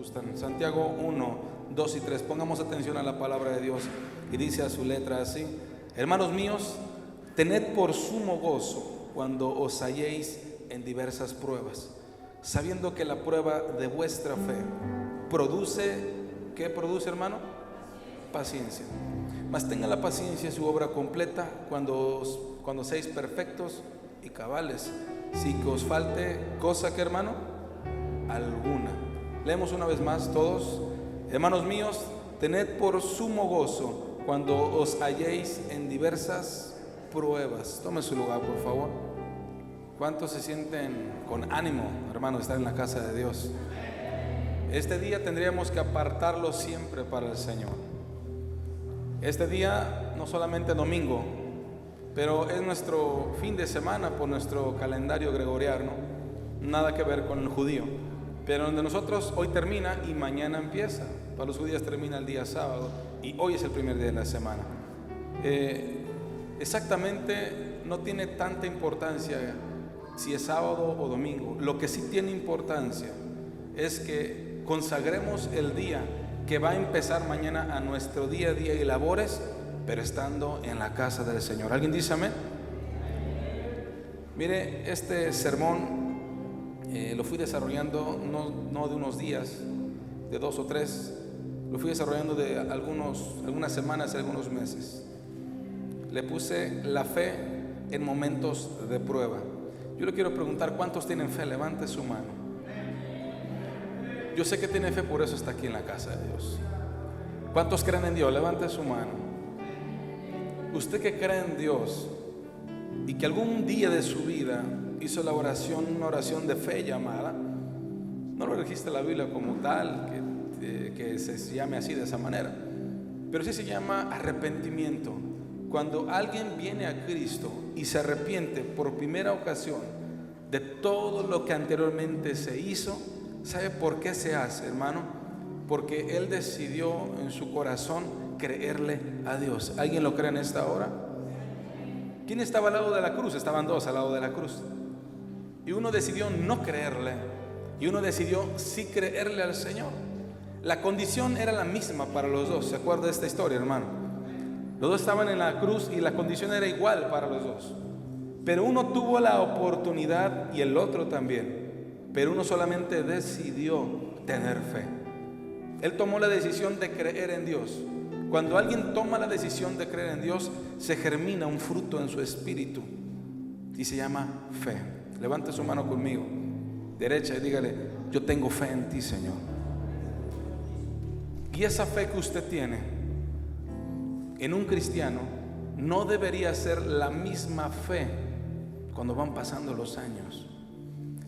gustan. Santiago 1, 2 y 3. Pongamos atención a la palabra de Dios. Y dice a su letra así: hermanos míos, tened por sumo gozo cuando os halléis en diversas pruebas, sabiendo que la prueba de vuestra fe produce, ¿qué produce, hermano? Paciencia. Mas tenga la paciencia su obra completa cuando seáis perfectos y cabales, sin que os falte cosa, que hermano, alguna. Leemos una vez más todos. Hermanos míos, tened por sumo gozo cuando os halléis en diversas pruebas. Tome su lugar, por favor. ¿Cuántos se sienten con ánimo, hermano, de estar en la casa de Dios? Este día tendríamos que apartarlo siempre para el Señor. Este día no solamente domingo, pero es nuestro fin de semana por nuestro calendario gregoriano, nada que ver con el judío. Pero donde nosotros hoy termina y mañana empieza. Para los judíos termina el día sábado y hoy es el primer día de la semana. Exactamente no tiene tanta importancia si es sábado o domingo. Lo que sí tiene importancia es que consagremos el día que va a empezar mañana a nuestro día a día y labores, pero estando en la casa del Señor. ¿Alguien dice amén? Mire, este sermón lo fui desarrollando no de unos días, de 2 o 3, lo fui desarrollando de algunas semanas y algunos meses. Le puse la fe en momentos de prueba. Yo le quiero preguntar, ¿cuántos tienen fe? Levante su mano. Yo sé que tiene fe, por eso está aquí en la casa de Dios. ¿Cuántos creen en Dios? Levante su mano. Usted que cree en Dios y que algún día de su vida hizo la oración, una oración de fe llamada, no lo registra la Biblia como tal, que se llame así de esa manera, pero sí se llama arrepentimiento. Cuando alguien viene a Cristo y se arrepiente por primera ocasión de todo lo que anteriormente se hizo, ¿sabe por qué se hace, hermano? Porque él decidió en su corazón creerle a Dios. ¿Alguien lo cree en esta hora? ¿Quién estaba al lado de la cruz? Estaban dos al lado de la cruz. Y uno decidió no creerle y uno decidió sí creerle al Señor. La condición era la misma para los dos. ¿Se acuerda de esta historia, hermano? Los dos estaban en la cruz y la condición era igual para los dos. Pero uno tuvo la oportunidad y el otro también. Pero uno solamente decidió tener fe. Él tomó la decisión de creer en Dios. Cuando alguien toma la decisión de creer en Dios, se germina un fruto en su espíritu y se llama fe. Levante su mano conmigo, derecha, y dígale: yo tengo fe en ti, Señor. Y esa fe que usted tiene en un cristiano no debería ser la misma fe cuando van pasando los años.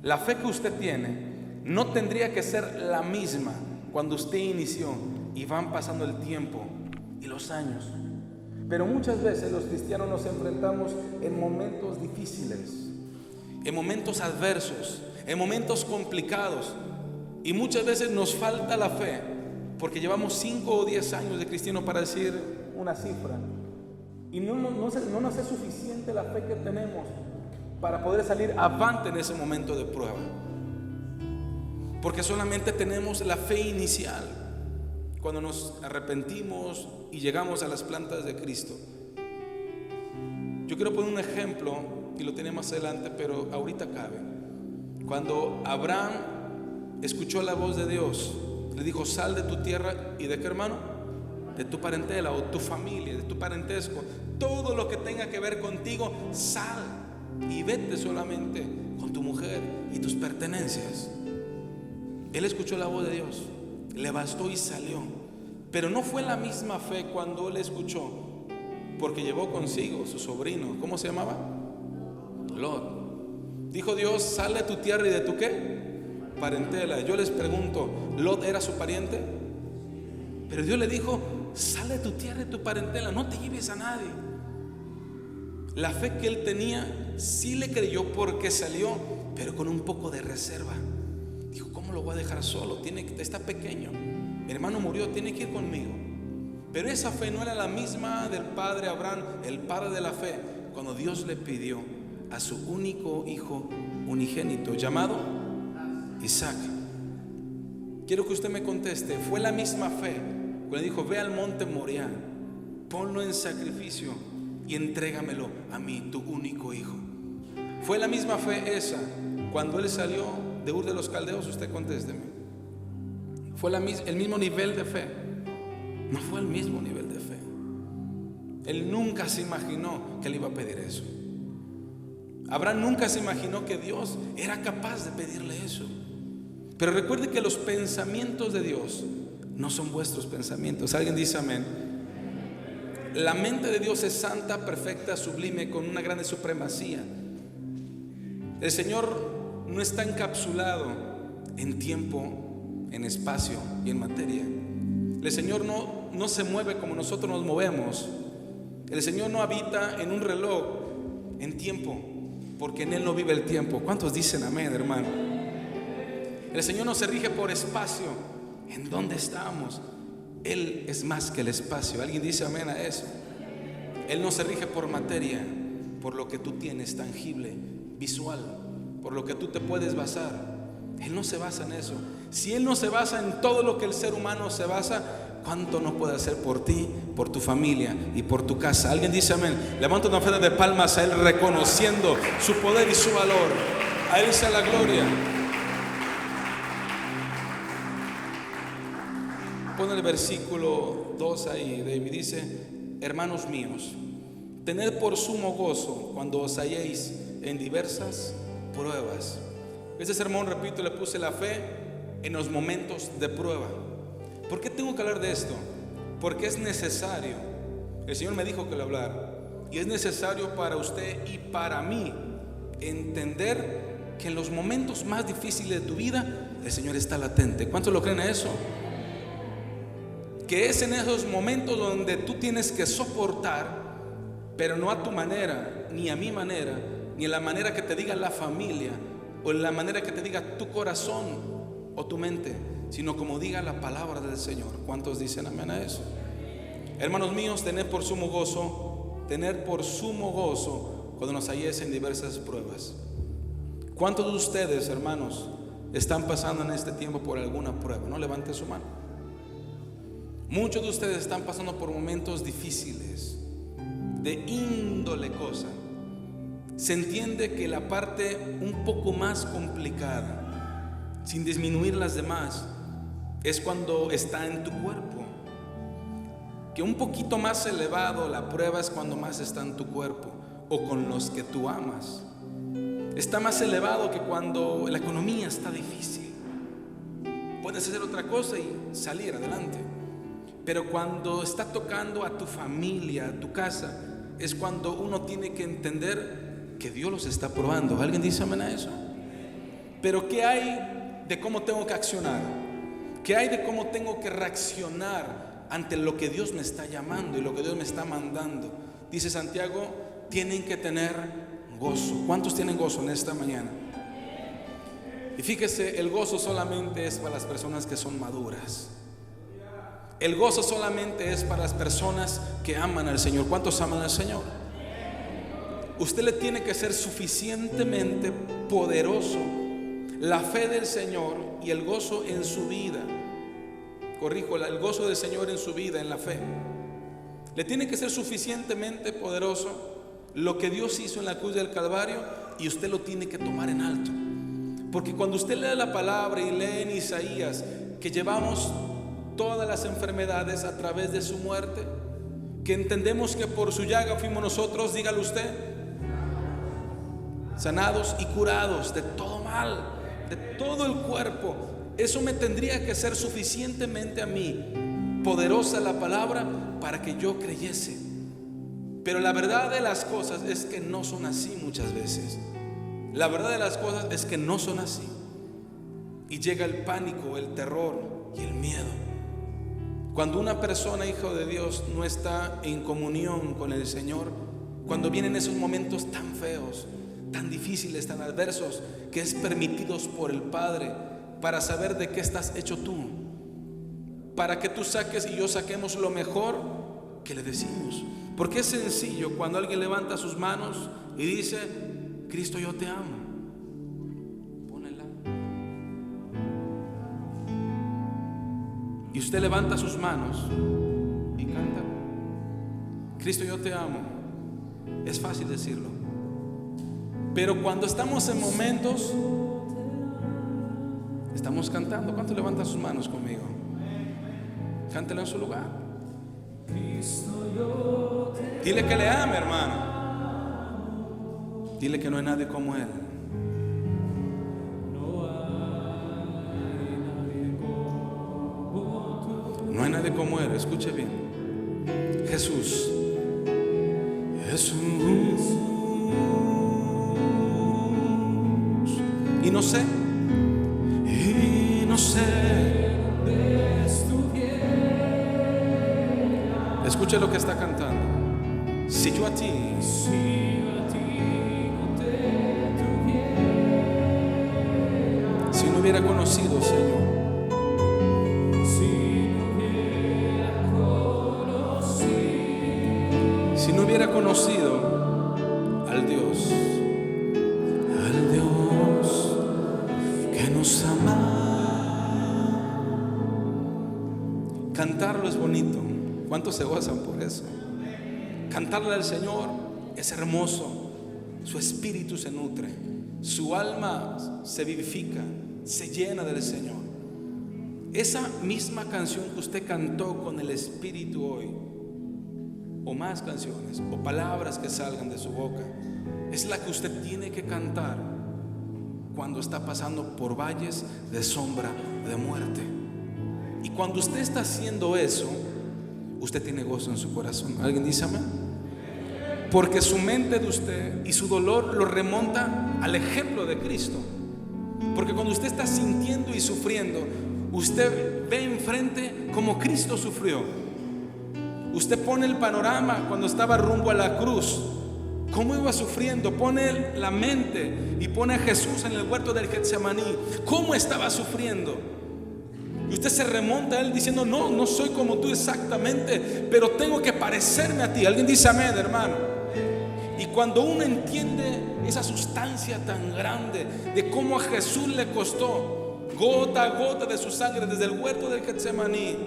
La fe que usted tiene no tendría que ser la misma cuando usted inició y van pasando el tiempo y los años. Pero muchas veces los cristianos nos enfrentamos en momentos difíciles, en momentos adversos, en momentos complicados, y muchas veces nos falta la fe porque llevamos 5 o 10 años de cristiano, para decir una cifra, y no nos es suficiente la fe que tenemos para poder salir avante en ese momento de prueba, porque solamente tenemos la fe inicial cuando nos arrepentimos y llegamos a las plantas de Cristo. Yo quiero poner un ejemplo y lo tenemos más adelante, pero ahorita cabe. Cuando Abraham escuchó la voz de Dios, le dijo: sal de tu tierra y de qué, hermano, de tu parentela o tu familia, de tu parentesco, todo lo que tenga que ver contigo, sal y vete solamente con tu mujer y tus pertenencias. Él escuchó la voz de Dios, le bastó y salió. Pero no fue la misma fe cuando él escuchó, porque llevó consigo su sobrino. ¿Cómo se llamaba? Lot. Dijo Dios: sal de tu tierra y de tu qué, parentela. Yo les pregunto, ¿Lot era su pariente? Pero Dios le dijo: sal de tu tierra y de tu parentela, no te lleves a nadie. La fe que él tenía, sí le creyó porque salió, pero con un poco de reserva. Dijo: ¿cómo lo voy a dejar solo? Está pequeño, mi hermano murió, tiene que ir conmigo. Pero esa fe no era la misma del padre Abraham, el padre de la fe, cuando Dios le pidió a su único hijo unigénito llamado Isaac. Quiero que usted me conteste. ¿Fue la misma fe cuando dijo: ve al monte Moriah, ponlo en sacrificio y entrégamelo a mí, tu único hijo? ¿Fue la misma fe esa cuando él salió de Ur de los Caldeos? Usted contésteme. ¿Fue el mismo nivel de fe? No fue el mismo nivel de fe. Él nunca se imaginó que le iba a pedir eso. Abraham nunca se imaginó que Dios era capaz de pedirle eso. Pero recuerde que los pensamientos de Dios no son vuestros pensamientos. ¿Alguien dice amén? La mente de Dios es santa, perfecta, sublime, con una grande supremacía. El Señor no está encapsulado en tiempo, en espacio y en materia. El Señor no se mueve como nosotros nos movemos. El Señor no habita en un reloj en tiempo, porque en Él no vive el tiempo. ¿Cuántos dicen amén, hermano? El Señor no se rige por espacio. ¿En dónde estamos? Él es más que el espacio. ¿Alguien dice amén a eso? Él no se rige por materia, por lo que tú tienes tangible, visual, por lo que tú te puedes basar. Él no se basa en eso. Si Él no se basa en todo lo que el ser humano se basa, ¿cuánto no puede hacer por ti, por tu familia y por tu casa? ¿Alguien dice amén? Levanta una ofrenda de palmas a Él, reconociendo su poder y su valor. A Él sea la gloria. Pon el versículo 2 ahí, David. Dice: hermanos míos, tened por sumo gozo cuando os halléis en diversas pruebas. Este sermón, repito, le puse la fe en los momentos de prueba. ¿Por qué tengo que hablar de esto? Porque es necesario. El Señor me dijo que lo hablara. Y es necesario para usted y para mí entender que en los momentos más difíciles de tu vida el Señor está latente. ¿Cuántos lo creen a eso? Que es en esos momentos donde tú tienes que soportar, pero no a tu manera, ni a mi manera, ni en la manera que te diga la familia, o en la manera que te diga tu corazón o tu mente, sino como diga la palabra del Señor. ¿Cuántos dicen amén a eso? Hermanos míos, tener por sumo gozo cuando nos halléis en diversas pruebas. ¿Cuántos de ustedes, hermanos, están pasando en este tiempo por alguna prueba? No levante su mano. Muchos de ustedes están pasando por momentos difíciles, de índole cosa. Se entiende que la parte un poco más complicada, sin disminuir las demás, es cuando está en tu cuerpo. Que un poquito más elevado la prueba es cuando más está en tu cuerpo o con los que tú amas. Está más elevado que cuando la economía está difícil. Puedes hacer otra cosa y salir adelante. Pero cuando está tocando a tu familia, a tu casa, es cuando uno tiene que entender que Dios los está probando. ¿Alguien dice amén a eso? Pero ¿qué hay de cómo tengo que accionar? ¿Qué hay de cómo tengo que reaccionar ante lo que Dios me está llamando y lo que Dios me está mandando? Dice Santiago, tienen que tener gozo. ¿Cuántos tienen gozo en esta mañana? Y fíjese, el gozo solamente es para las personas que son maduras. El gozo solamente es para las personas que aman al Señor. ¿Cuántos aman al Señor? Usted le tiene que ser suficientemente poderoso la fe del Señor y el gozo en su vida. Corrijo, el gozo del Señor en su vida, en la fe. Le tiene que ser suficientemente poderoso lo que Dios hizo en la cruz del Calvario, y usted lo tiene que tomar en alto. Porque cuando usted lee la palabra y lee en Isaías que llevamos todas las enfermedades a través de su muerte, que entendemos que por su llaga fuimos nosotros, dígalo usted, sanados y curados de todo mal, de todo el cuerpo. Eso me tendría que ser suficientemente a mí poderosa la palabra para que yo creyese. Pero la verdad de las cosas es que no son así muchas veces. La verdad de las cosas es que no son así. Y llega el pánico, el terror y el miedo. Cuando una persona, hijo de Dios, no está en comunión con el Señor, cuando vienen esos momentos tan feos, tan difíciles, tan adversos, que es permitidos por el Padre para saber de qué estás hecho tú, para que tú saques y yo saquemos lo mejor que le decimos. Porque es sencillo cuando alguien levanta sus manos y dice: Cristo, yo te amo. Pónela. y usted levanta sus manos y canta: Cristo, yo te amo. Es fácil decirlo, pero cuando estamos en momentos, estamos cantando. ¿Cuánto levanta sus manos conmigo? Cántelo en su lugar. Dile que le ama, hermano. Dile que no hay nadie como Él. No hay nadie como Él. Escuche bien. Jesús. Jesús. Y no sé. Y no sé. Escuche lo que está cantando. Si yo a ti si no hubiera conocido, Señor, si no hubiera conocido al Dios que nos ama. Cantarlo es bonito. ¿Cuántos se gozan por eso? Cantarle al Señor es hermoso. Su espíritu se nutre, su alma se vivifica, se llena del Señor. Esa misma canción que usted cantó con el espíritu hoy, o más canciones, o palabras que salgan de su boca, es la que usted tiene que cantar cuando está pasando por valles de sombra de muerte. Y cuando usted está haciendo eso, usted tiene gozo en su corazón. ¿Alguien dice amén? Porque su mente de usted y su dolor lo remonta al ejemplo de Cristo. Porque cuando usted está sintiendo y sufriendo, usted ve enfrente como Cristo sufrió. Usted pone el panorama cuando estaba rumbo a la cruz, cómo iba sufriendo. Pone la mente y pone a Jesús en el huerto del Getsemaní, cómo estaba sufriendo. Y usted se remonta a Él diciendo: no soy como tú exactamente, pero tengo que parecerme a ti. Alguien dice amén, hermano. Y cuando uno entiende esa sustancia tan grande de cómo a Jesús le costó gota a gota de su sangre, desde el huerto del Getsemaní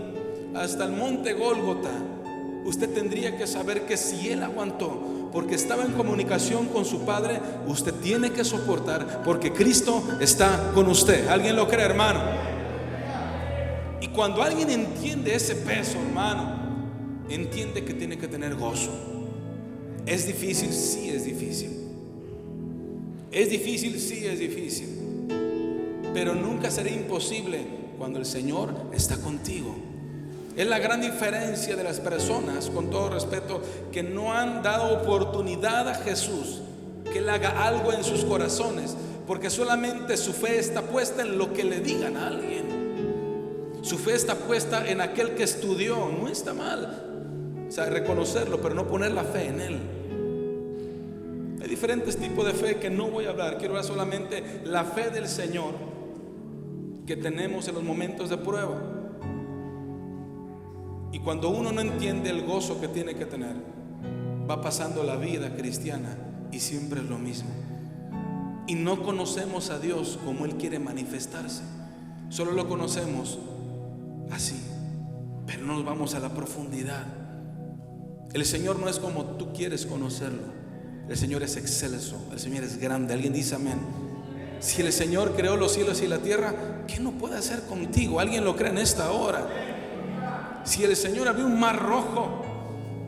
hasta el monte Gólgota, usted tendría que saber que si Él aguantó porque estaba en comunicación con su Padre, usted tiene que soportar porque Cristo está con usted. ¿Alguien lo cree, hermano? Y cuando alguien entiende ese peso, hermano, entiende que tiene que tener gozo. ¿Es difícil? Sí, es difícil. ¿Es difícil? Sí, es difícil. Pero nunca será imposible cuando el Señor está contigo. Es la gran diferencia de las personas, con todo respeto, que no han dado oportunidad a Jesús que Él haga algo en sus corazones, porque solamente su fe está puesta en lo que le digan a alguien. Su fe está puesta en aquel que estudió. No está mal, o sea, reconocerlo, pero no poner la fe en Él. Hay diferentes tipos de fe que no voy a hablar. Quiero hablar solamente la fe del Señor que tenemos en los momentos de prueba. Y cuando uno no entiende el gozo que tiene que tener, va pasando la vida cristiana y siempre es lo mismo. Y no conocemos a Dios como Él quiere manifestarse. Solo lo conocemos así, pero no nos vamos a la profundidad. El Señor no es como tú quieres conocerlo. El Señor es excelso, el Señor es grande. ¿Alguien dice amén? Si el Señor creó los cielos y la tierra, ¿qué no puede hacer contigo? ¿Alguien lo cree en esta hora? Si el Señor abrió un mar rojo,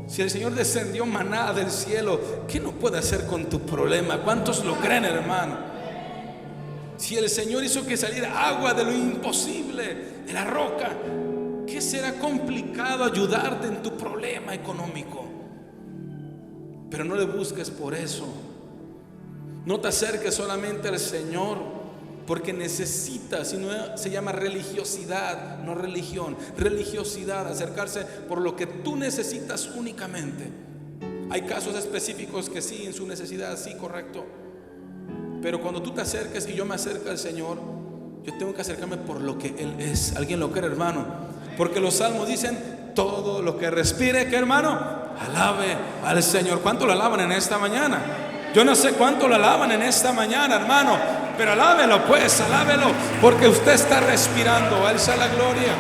si el Señor descendió maná del cielo, ¿qué no puede hacer con tu problema? ¿Cuántos lo creen, hermano? Si el Señor hizo que saliera agua de lo imposible, de la roca, ¿qué será complicado ayudarte en tu problema económico? Pero no le busques por eso. No te acerques solamente al Señor porque necesitas, sino se llama religiosidad, no religión. Religiosidad, acercarse por lo que tú necesitas únicamente. Hay casos específicos que sí, en su necesidad, sí, correcto. Pero cuando tú te acerques y yo me acerco al Señor, yo tengo que acercarme por lo que Él es. ¿Alguien lo cree, hermano? Porque los salmos dicen: todo lo que respire, ¿qué, hermano? Alabe al Señor. ¿Cuánto lo alaban en esta mañana? Yo no sé cuánto lo alaban en esta mañana, hermano, pero alábelo pues, alábelo, porque usted está respirando. A Él sea la gloria.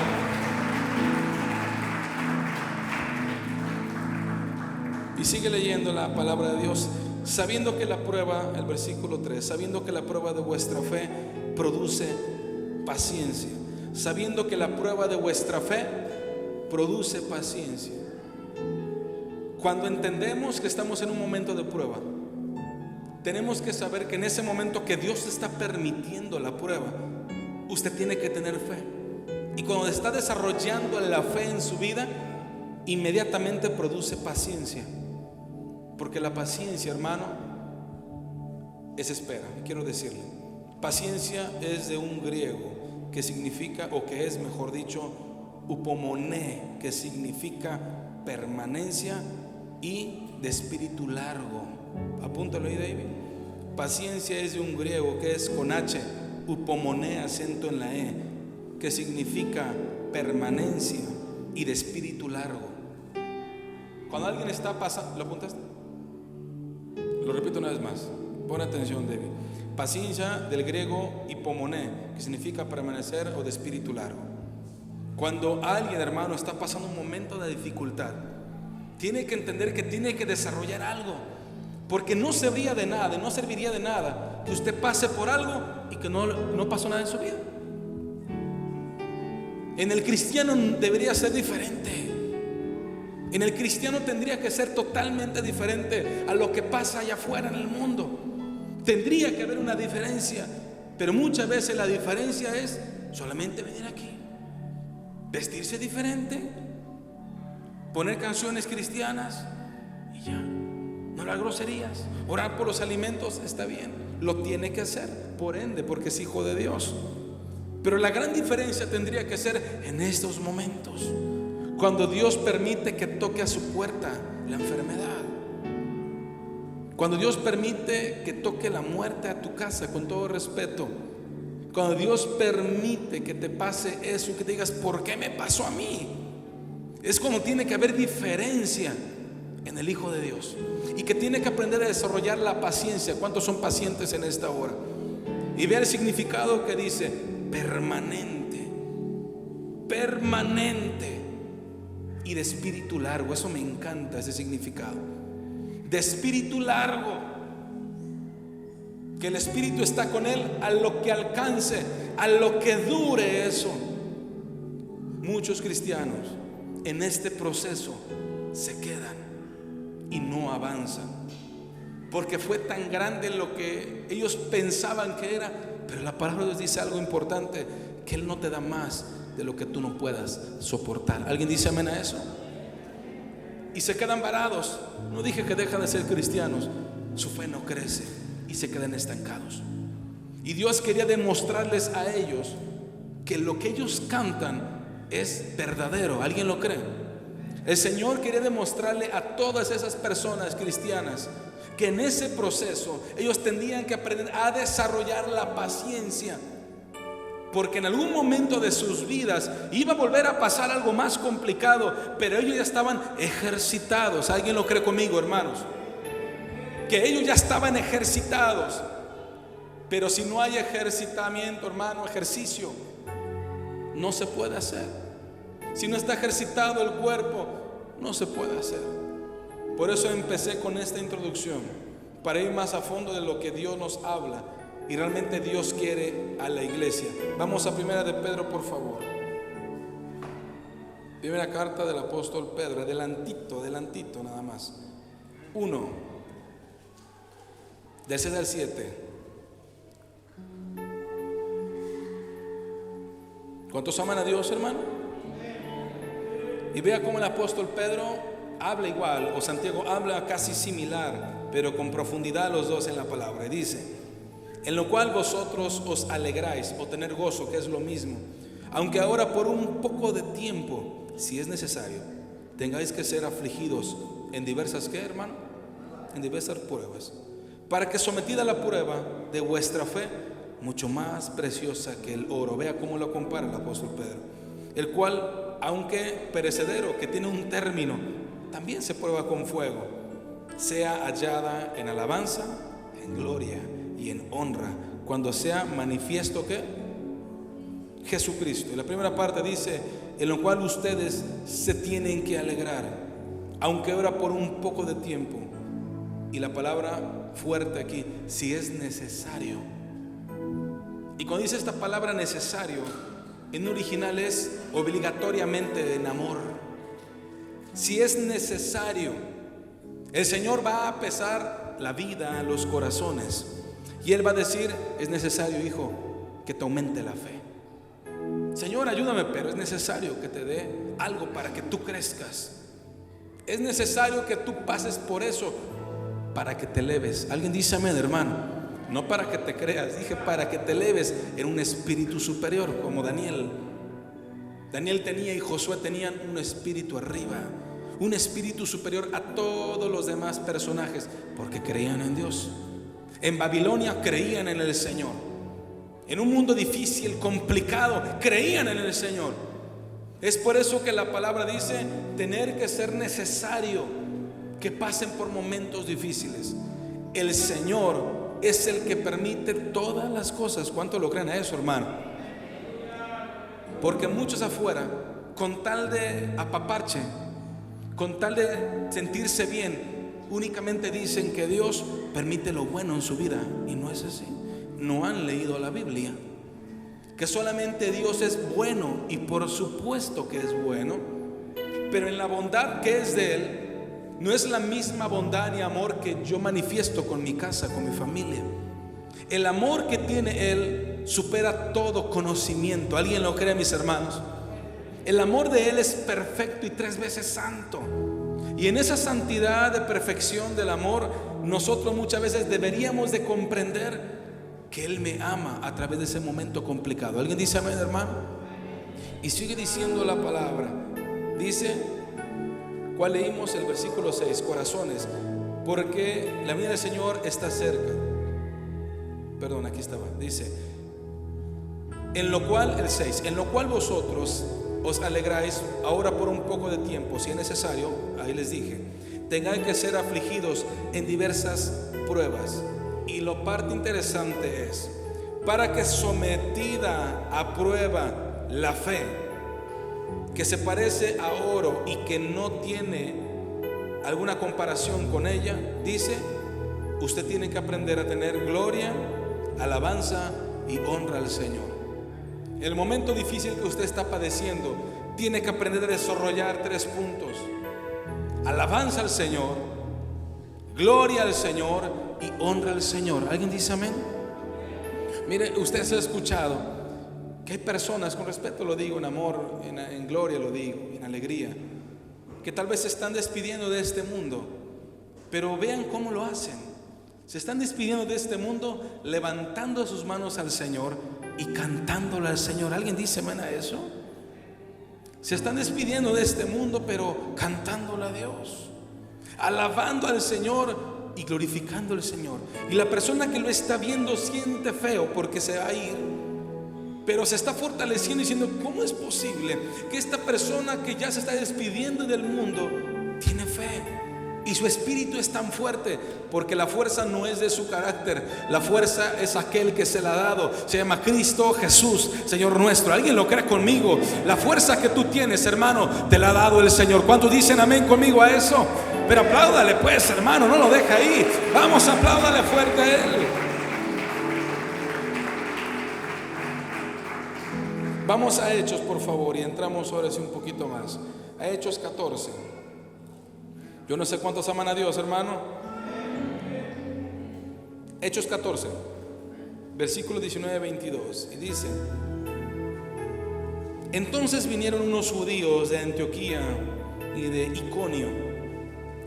Y sigue leyendo la palabra de Dios, sabiendo que la prueba, el versículo 3, sabiendo que la prueba de vuestra fe produce paciencia. Sabiendo que la prueba de vuestra fe produce paciencia. Cuando entendemos que estamos en un momento de prueba, tenemos que saber que en ese momento que Dios está permitiendo la prueba, usted tiene que tener fe. Y cuando está desarrollando la fe en su vida, inmediatamente produce paciencia. Porque la paciencia, hermano, es espera. Quiero decirle, paciencia es de un griego que significa, o que es, mejor dicho, upomone, que significa permanencia y de espíritu largo. Apúntalo ahí, David. Paciencia es de un griego que es con H, upomone, acento en la E, que significa permanencia y de espíritu largo. Cuando alguien está pasando, ¿lo apuntaste? Lo repito una vez más, pon atención, David. Paciencia del griego hipomone, que significa permanecer o de espíritu largo. Cuando alguien, hermano, está pasando un momento de dificultad, tiene que entender que tiene que desarrollar algo, porque no serviría de nada, no serviría de nada que usted pase por algo y que no pasó nada en su vida. En el cristiano debería ser diferente. En el cristiano tendría que ser totalmente diferente a lo que pasa allá afuera en el mundo. Tendría que haber una diferencia, pero muchas veces la diferencia es solamente venir aquí, vestirse diferente, poner canciones cristianas y ya. No las groserías. Orar por los alimentos está bien, lo tiene que hacer, por ende, porque es hijo de Dios. Pero la gran diferencia tendría que ser en estos momentos, cuando Dios permite que toque a su puerta la enfermedad, cuando Dios permite que toque la muerte a tu casa, con todo respeto, cuando Dios permite que te pase eso y que te digas, ¿por qué me pasó a mí? Es cuando tiene que haber diferencia en el Hijo de Dios, y que tiene que aprender a desarrollar la paciencia. ¿Cuántos son pacientes en esta hora? Y vea el significado que dice: permanente, permanente y de espíritu largo. Eso me encanta, ese significado de espíritu largo, que el espíritu está con él a lo que alcance, a lo que dure eso. Muchos cristianos en este proceso se quedan y no avanzan, porque fue tan grande lo que ellos pensaban que era. Pero la palabra de Dios dice algo importante, que Él no te da más de lo que tú no puedas soportar. ¿Alguien dice amén a eso? Y se quedan varados. No dije que dejan de ser cristianos, su fe no crece y se quedan estancados. Y Dios quería demostrarles a ellos que lo que ellos cantan es verdadero. ¿Alguien lo cree? El Señor quería demostrarle a todas esas personas cristianas que en ese proceso ellos tendrían que aprender a desarrollar la paciencia, porque en algún momento de sus vidas iba a volver a pasar algo más complicado, pero ellos ya estaban ejercitados. ¿Alguien lo cree conmigo, hermanos? Que ellos ya estaban ejercitados. Pero si no hay ejercitamiento, hermano, ejercicio, no se puede hacer. Si no está ejercitado el cuerpo, no se puede hacer. Por eso empecé con esta introducción, para ir más a fondo de lo que Dios nos habla y realmente Dios quiere a la iglesia. Vamos a Primera de Pedro, por favor. Primera carta del apóstol Pedro, adelantito nada más. 1, del 6 al 7. ¿Cuántos aman a Dios, hermano? Y vea cómo el apóstol Pedro habla igual, o Santiago habla casi similar, pero con profundidad los dos en la palabra. Y dice: en lo cual vosotros os alegráis, o tener gozo, que es lo mismo, aunque ahora por un poco de tiempo, si es necesario, tengáis que ser afligidos en diversas, ¿qué, hermano? En diversas pruebas, para que sometida a la prueba de vuestra fe, mucho más preciosa que el oro. Vea cómo lo compara el apóstol Pedro, el cual, aunque perecedero, que tiene un término, también se prueba con fuego, sea hallada en alabanza, en gloria y en honra, cuando sea manifiesto que Jesucristo. Y la primera parte dice: en lo cual ustedes se tienen que alegrar. aunque ahora por un poco de tiempo. Y la palabra fuerte aquí, si es necesario. Y cuando dice esta palabra necesario, en original es obligatoriamente en amor. Si es necesario, el Señor va a pesar la vida, los corazones, y Él va a decir: es necesario, hijo, que te aumente la fe. Señor, ayúdame, pero es necesario que te dé algo para que tú crezcas. Es necesario que tú pases por eso para que te eleves. Alguien dice amén, hermano. No para que te creas, dije para que te eleves en un espíritu superior, como Daniel. Daniel tenía y Josué tenían un espíritu arriba, un espíritu superior a todos los demás personajes, porque creían en Dios. En Babilonia creían en el Señor. En un mundo difícil, complicado, creían en el Señor. Es por eso que la palabra dice tener que ser necesario que pasen por momentos difíciles. El Señor es el que permite todas las cosas. ¿Cuánto lo creen a eso, hermano? Porque muchos afuera, con tal de apaparche, con tal de sentirse bien, únicamente dicen que Dios permite lo bueno en su vida, y no es así. No han leído la Biblia, que solamente Dios es bueno, y por supuesto que es bueno, pero en la bondad que es de Él, no es la misma bondad y amor que yo manifiesto con mi casa, con mi familia. El amor que tiene Él supera todo conocimiento. ¿Alguien lo cree, mis hermanos? El amor de Él es perfecto y 3 veces santo. Y en esa santidad de perfección del amor, nosotros muchas veces deberíamos de comprender que Él me ama a través de ese momento complicado. ¿Alguien dice amén, hermano? Y sigue diciendo la palabra. Dice, ¿cuál leímos? El versículo 6, corazones, porque la venida del Señor está cerca. Perdón, aquí estaba. Dice, en lo cual, el 6, en lo cual vosotros os alegráis ahora por un poco de tiempo, si es necesario, ahí les dije, tengan que ser afligidos en diversas pruebas. Y lo parte interesante es, para que sometida a prueba la fe, que se parece a oro y que no tiene alguna comparación con ella, dice, usted tiene que aprender a tener gloria, alabanza y honra al Señor. El momento difícil que usted está padeciendo, tiene que aprender a desarrollar 3 puntos: alabanza al Señor, gloria al Señor y honra al Señor. ¿Alguien dice amén? Mire, usted se ha escuchado que hay personas, con respeto lo digo, en amor, en gloria lo digo, en alegría, que tal vez se están despidiendo de este mundo, pero vean cómo lo hacen. Se están despidiendo de este mundo levantando sus manos al Señor y cantándole al Señor. ¿Alguien dice amén a eso? Se están despidiendo de este mundo, pero cantándole a Dios, alabando al Señor y glorificando al Señor. Y la persona que lo está viendo siente feo porque se va a ir, pero se está fortaleciendo diciendo, ¿cómo es posible que esta persona que ya se está despidiendo del mundo tiene fe? Y su espíritu es tan fuerte, porque la fuerza no es de su carácter, la fuerza es aquel que se la ha dado. Se llama Cristo Jesús, Señor nuestro. ¿Alguien lo cree conmigo? La fuerza que tú tienes, hermano, te la ha dado el Señor. ¿Cuántos dicen amén conmigo a eso? Pero apláudale pues, hermano, no lo deja ahí. Vamos, apláudale fuerte a Él. Vamos a Hechos, por favor, y entramos ahora sí un poquito más. A Hechos 14. Yo no sé cuántos aman a Dios, hermano. Hechos 14, versículos 19-22. Y dice: entonces vinieron unos judíos de Antioquía y de Iconio,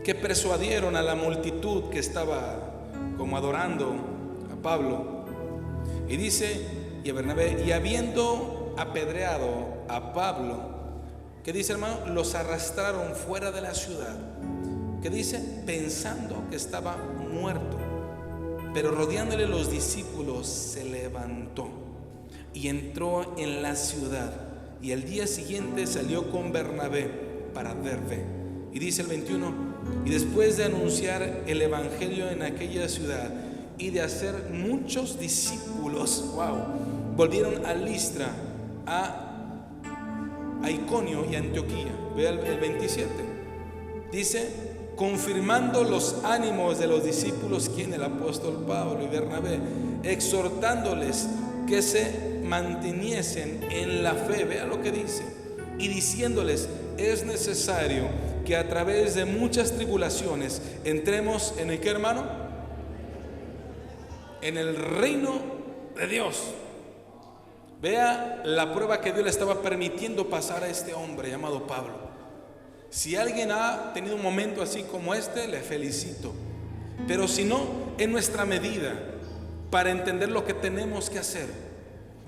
que persuadieron a la multitud que estaba como adorando a Pablo. Y dice, y a Bernabé, y habiendo apedreado a Pablo, ¿qué dice, hermano? Los arrastraron fuera de la ciudad. ¿Qué dice? Pensando que estaba muerto. Pero rodeándole los discípulos, se levantó y entró en la ciudad. Y el día siguiente salió con Bernabé para Derbe. Y dice el 21, y después de anunciar el evangelio en aquella ciudad y de hacer muchos discípulos, volvieron a Listra, a Iconio y a Antioquía. Vea el 27. Dice, confirmando los ánimos de los discípulos, quien el apóstol Pablo y Bernabé, exhortándoles que se manteniesen en la fe. Vea lo que dice. Y diciéndoles, es necesario que a través de muchas tribulaciones entremos en el ¿qué, hermano? En el reino de Dios. Vea la prueba que Dios le estaba permitiendo pasar a este hombre llamado Pablo. Si alguien ha tenido un momento así como este, le felicito. Pero si no, en nuestra medida, para entender lo que tenemos que hacer.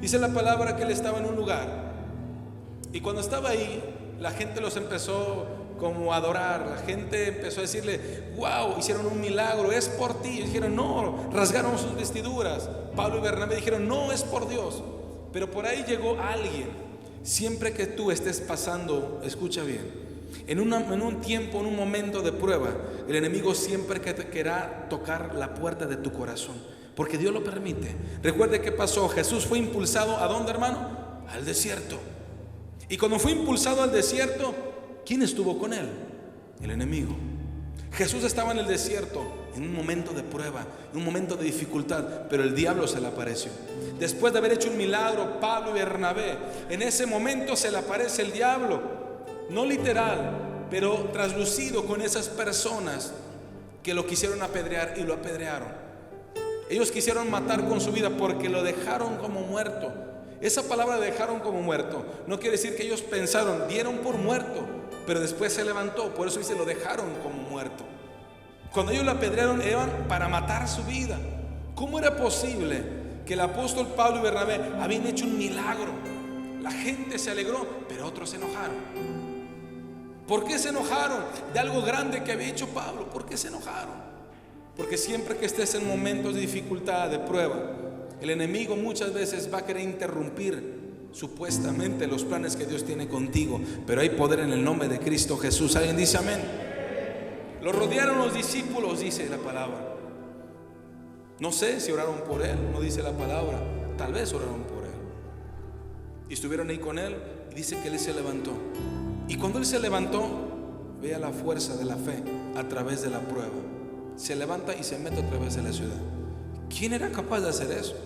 Dice la palabra que él estaba en un lugar, y cuando estaba ahí, la gente los empezó como a adorar. La gente empezó a decirle, wow, hicieron un milagro, es por ti. Y dijeron, no, rasgaron sus vestiduras. Pablo y Bernabé dijeron, no, es por Dios. Pero por ahí llegó alguien. Siempre que tú estés pasando, escucha bien, en un tiempo, en un momento de prueba, el enemigo siempre que te querrá tocar la puerta de tu corazón, porque Dios lo permite. Recuerde qué pasó. Jesús fue impulsado ¿a dónde, hermano? Al desierto. Y cuando fue impulsado al desierto, ¿quién estuvo con él? El enemigo. Jesús estaba en el desierto en un momento de prueba, en un momento de dificultad, pero el diablo se le apareció. Después de haber hecho un milagro, Pablo y Bernabé, en ese momento se le aparece el diablo, no literal, pero traslucido, con esas personas que lo quisieron apedrear y lo apedrearon. Ellos quisieron matar con su vida porque lo dejaron como muerto. Esa palabra dejaron como muerto no quiere decir que ellos pensaron, dieron por muerto, pero después se levantó. Por eso dice, lo dejaron como muerto. Cuando ellos lo apedrearon, eran para matar su vida. ¿Cómo era posible que el apóstol Pablo y Bernabé habían hecho un milagro? La gente se alegró, pero otros se enojaron. ¿Por qué se enojaron? De algo grande que había hecho Pablo. ¿Por qué se enojaron? Porque siempre que estés en momentos de dificultad, de prueba, el enemigo muchas veces va a querer interrumpir supuestamente los planes que Dios tiene contigo. Pero hay poder en el nombre de Cristo Jesús. ¿Alguien dice amén? Lo rodearon los discípulos, dice la palabra. No sé si oraron por él, no dice la palabra. Tal vez oraron por él. Y estuvieron ahí con él, y dice que él se levantó. Y cuando él se levantó, vea la fuerza de la fe a través de la prueba. Se levanta y se mete a través de la ciudad. ¿Quién era capaz de hacer eso?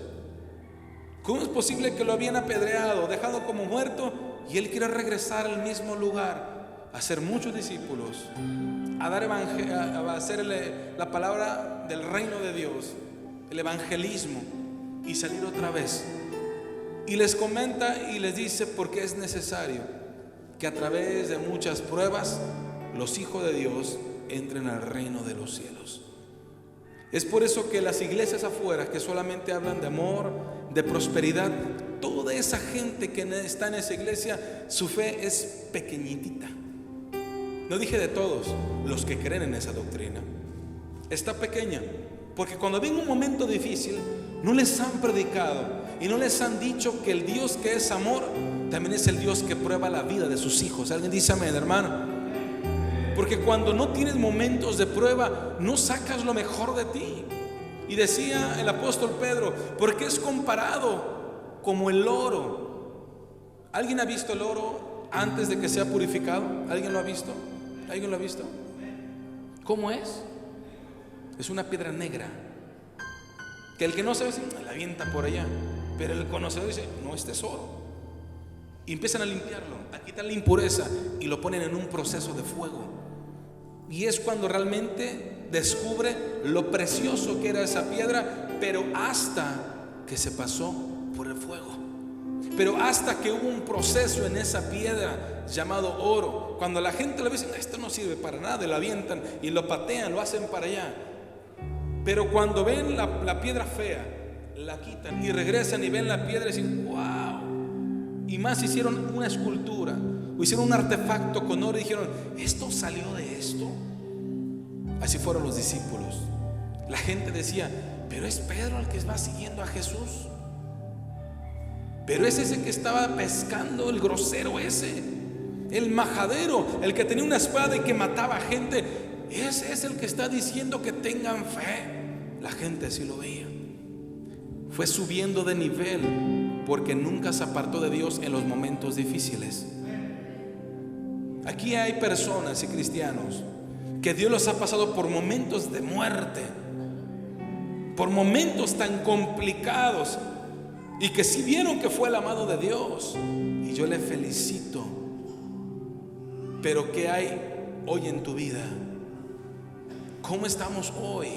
¿Cómo es posible que lo habían apedreado, dejado como muerto, y él quiere regresar al mismo lugar, a hacer muchos discípulos, a dar a hacerle la palabra del reino de Dios, el evangelismo, y salir otra vez? Y les comenta y les dice porque es necesario que a través de muchas pruebas los hijos de Dios entren al reino de los cielos. Es por eso que las iglesias afuera, que solamente hablan de amor, de prosperidad, toda esa gente que está en esa iglesia, su fe es pequeñitita. No dije de todos, los que creen en esa doctrina. Está pequeña, porque cuando ven un momento difícil, no les han predicado y no les han dicho que el Dios que es amor también es el Dios que prueba la vida de sus hijos. ¿Alguien dice amén, hermano? Porque cuando no tienes momentos de prueba, no sacas lo mejor de ti. Y decía el apóstol Pedro, porque es comparado como el oro. ¿Alguien ha visto el oro antes de que sea purificado? ¿Alguien lo ha visto? ¿Alguien lo ha visto? ¿Cómo es? Es una piedra negra, que el que no sabe la avienta por allá, pero el conocedor dice, no, este es oro. Y empiezan a limpiarlo, a quitar la impureza, y lo ponen en un proceso de fuego. Y es cuando realmente descubre lo precioso que era esa piedra, pero hasta que se pasó por el fuego. Pero hasta que hubo un proceso en esa piedra llamado oro. Cuando la gente lo ve, dicen, esto no sirve para nada, y lo avientan y lo patean, lo hacen para allá. Pero cuando ven la piedra fea, la quitan y regresan y ven la piedra y dicen, wow. Y más, hicieron una escultura o hicieron un artefacto con oro y dijeron, ¿esto salió de esto? Así fueron los discípulos. La gente decía, pero es Pedro el que va siguiendo a Jesús. Pero es ese que estaba pescando, el grosero ese, el majadero, el que tenía una espada y que mataba a gente. Ese es el que está diciendo que tengan fe. La gente así lo veía. Fue subiendo de nivel porque nunca se apartó de Dios en los momentos difíciles. Aquí hay personas y cristianos que Dios los ha pasado por momentos de muerte, por momentos tan complicados, y que sí vieron que fue el amado de Dios, y yo le felicito. Pero ¿qué hay hoy en tu vida? ¿Cómo estamos hoy?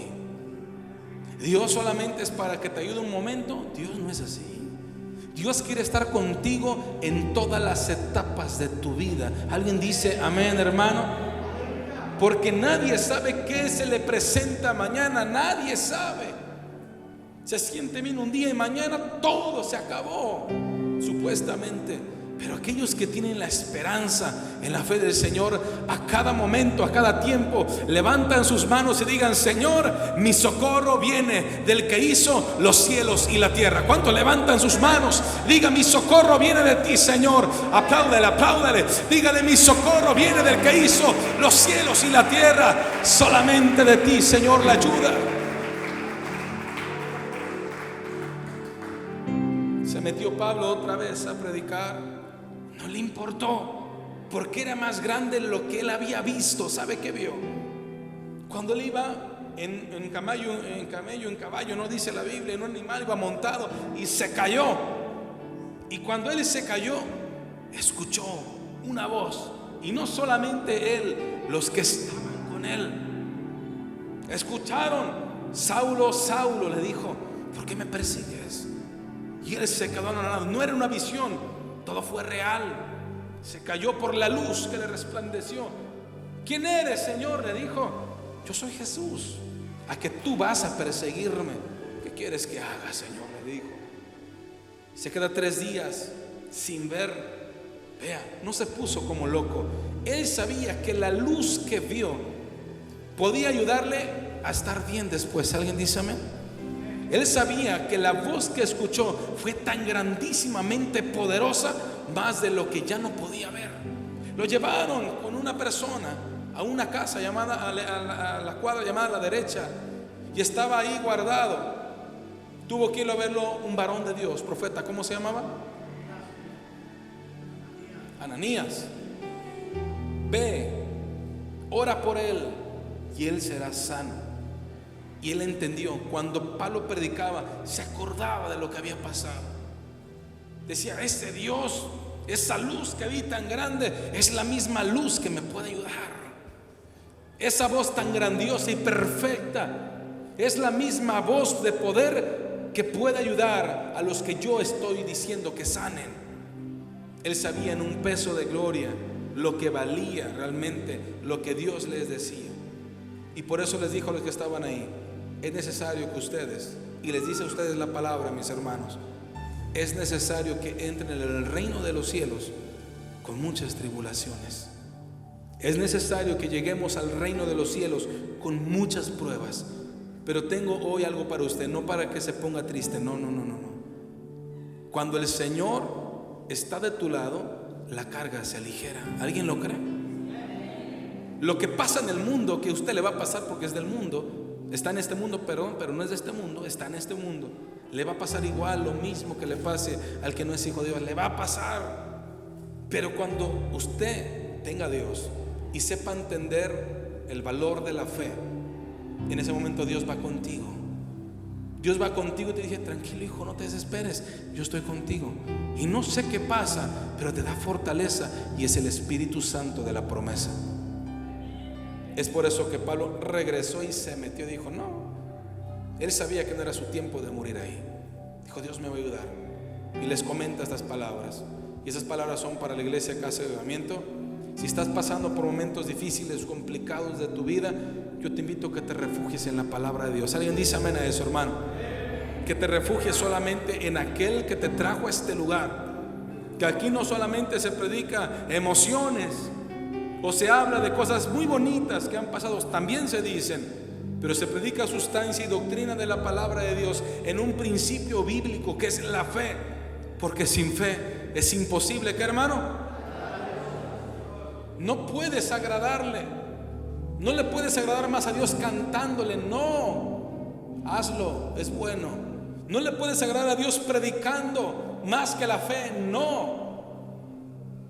Dios solamente es para que te ayude un momento. Dios no es así. Dios quiere estar contigo en todas las etapas de tu vida. ¿Alguien dice amén, hermano? Porque nadie sabe qué se le presenta mañana. Nadie sabe. Se siente bien un día y mañana todo se acabó, supuestamente. Pero aquellos que tienen la esperanza en la fe del Señor, a cada momento, a cada tiempo, levantan sus manos y digan: Señor, mi socorro viene del que hizo los cielos y la tierra. ¿Cuántos levantan sus manos? Diga: mi socorro viene de ti, Señor. Apláudale, apláudale. Dígale: mi socorro viene del que hizo los cielos y la tierra. Solamente de ti, Señor, la ayuda. Se metió Pablo otra vez a predicar. No le importó, porque era más grande lo que él había visto. ¿Sabe qué vio? Cuando él iba en caballo, no dice la Biblia, en un animal iba montado y se cayó. Y cuando él se cayó, escuchó una voz. Y no solamente él, los que estaban con él escucharon: Saulo, Saulo, le dijo, ¿por qué me persigues? Y él se quedó anonadado. No era una visión, todo fue real. Se cayó por la luz que le resplandeció. ¿Quién eres, Señor?, le dijo. Yo soy Jesús, a que tú vas a perseguirme. ¿Qué quieres que haga, Señor?, le dijo. Se queda 3 días sin ver. Vea, no se puso como loco. Él sabía que la luz que vio podía ayudarle a estar bien después. ¿Alguien dice amén? Él sabía que la voz que escuchó fue tan grandísimamente poderosa, más de lo que ya no podía ver. Lo llevaron con una persona a una casa llamada a la cuadra llamada a la derecha, y estaba ahí guardado. Tuvo que ir a verlo un varón de Dios, profeta. ¿Cómo se llamaba? Ananías. Ve, ora por él y él será sano. Y él entendió. Cuando Pablo predicaba, se acordaba de lo que había pasado. Decía: ese Dios, esa luz que vi tan grande, es la misma luz que me puede ayudar. Esa voz tan grandiosa y perfecta es la misma voz de poder que puede ayudar a los que yo estoy diciendo que sanen. Él sabía en un peso de gloria lo que valía realmente lo que Dios les decía. Y por eso les dijo a los que estaban ahí: es necesario que ustedes, y les dice a ustedes la palabra, mis hermanos, es necesario que entren en el reino de los cielos con muchas tribulaciones. Es necesario que lleguemos al reino de los cielos con muchas pruebas. Pero tengo hoy algo para usted, no para que se ponga triste, no. Cuando el Señor está de tu lado, la carga se aligera. ¿Alguien lo cree? Lo que pasa en el mundo, que a usted le va a pasar porque es del mundo, está en este mundo, pero no es de este mundo, está en este mundo. Le va a pasar igual, lo mismo que le pase al que no es hijo de Dios, le va a pasar. Pero cuando usted tenga a Dios y sepa entender el valor de la fe, en ese momento Dios va contigo. Dios va contigo y te dice: tranquilo, hijo, no te desesperes, yo estoy contigo. Y no sé qué pasa, pero te da fortaleza, y es el Espíritu Santo de la promesa. Es por eso que Pablo regresó y se metió. Dijo: no, él sabía que no era su tiempo de morir ahí. Dijo: Dios me va a ayudar. Y les comenta estas palabras. Y esas palabras son para la iglesia Casa de Avivamiento. Si estás pasando por momentos difíciles, complicados de tu vida, yo te invito a que te refugies en la palabra de Dios. ¿Alguien dice amén a eso, hermano? Que te refugies solamente en aquel que te trajo a este lugar. Que aquí no solamente se predica emociones o se habla de cosas muy bonitas que han pasado, también se dicen, pero se predica sustancia y doctrina de la palabra de Dios en un principio bíblico que es la fe, porque sin fe es imposible, ¿qué, hermano? No puedes agradarle, no le puedes agradar más a Dios cantándole, no, hazlo, es bueno. No le puedes agradar a Dios predicando más que la fe, no.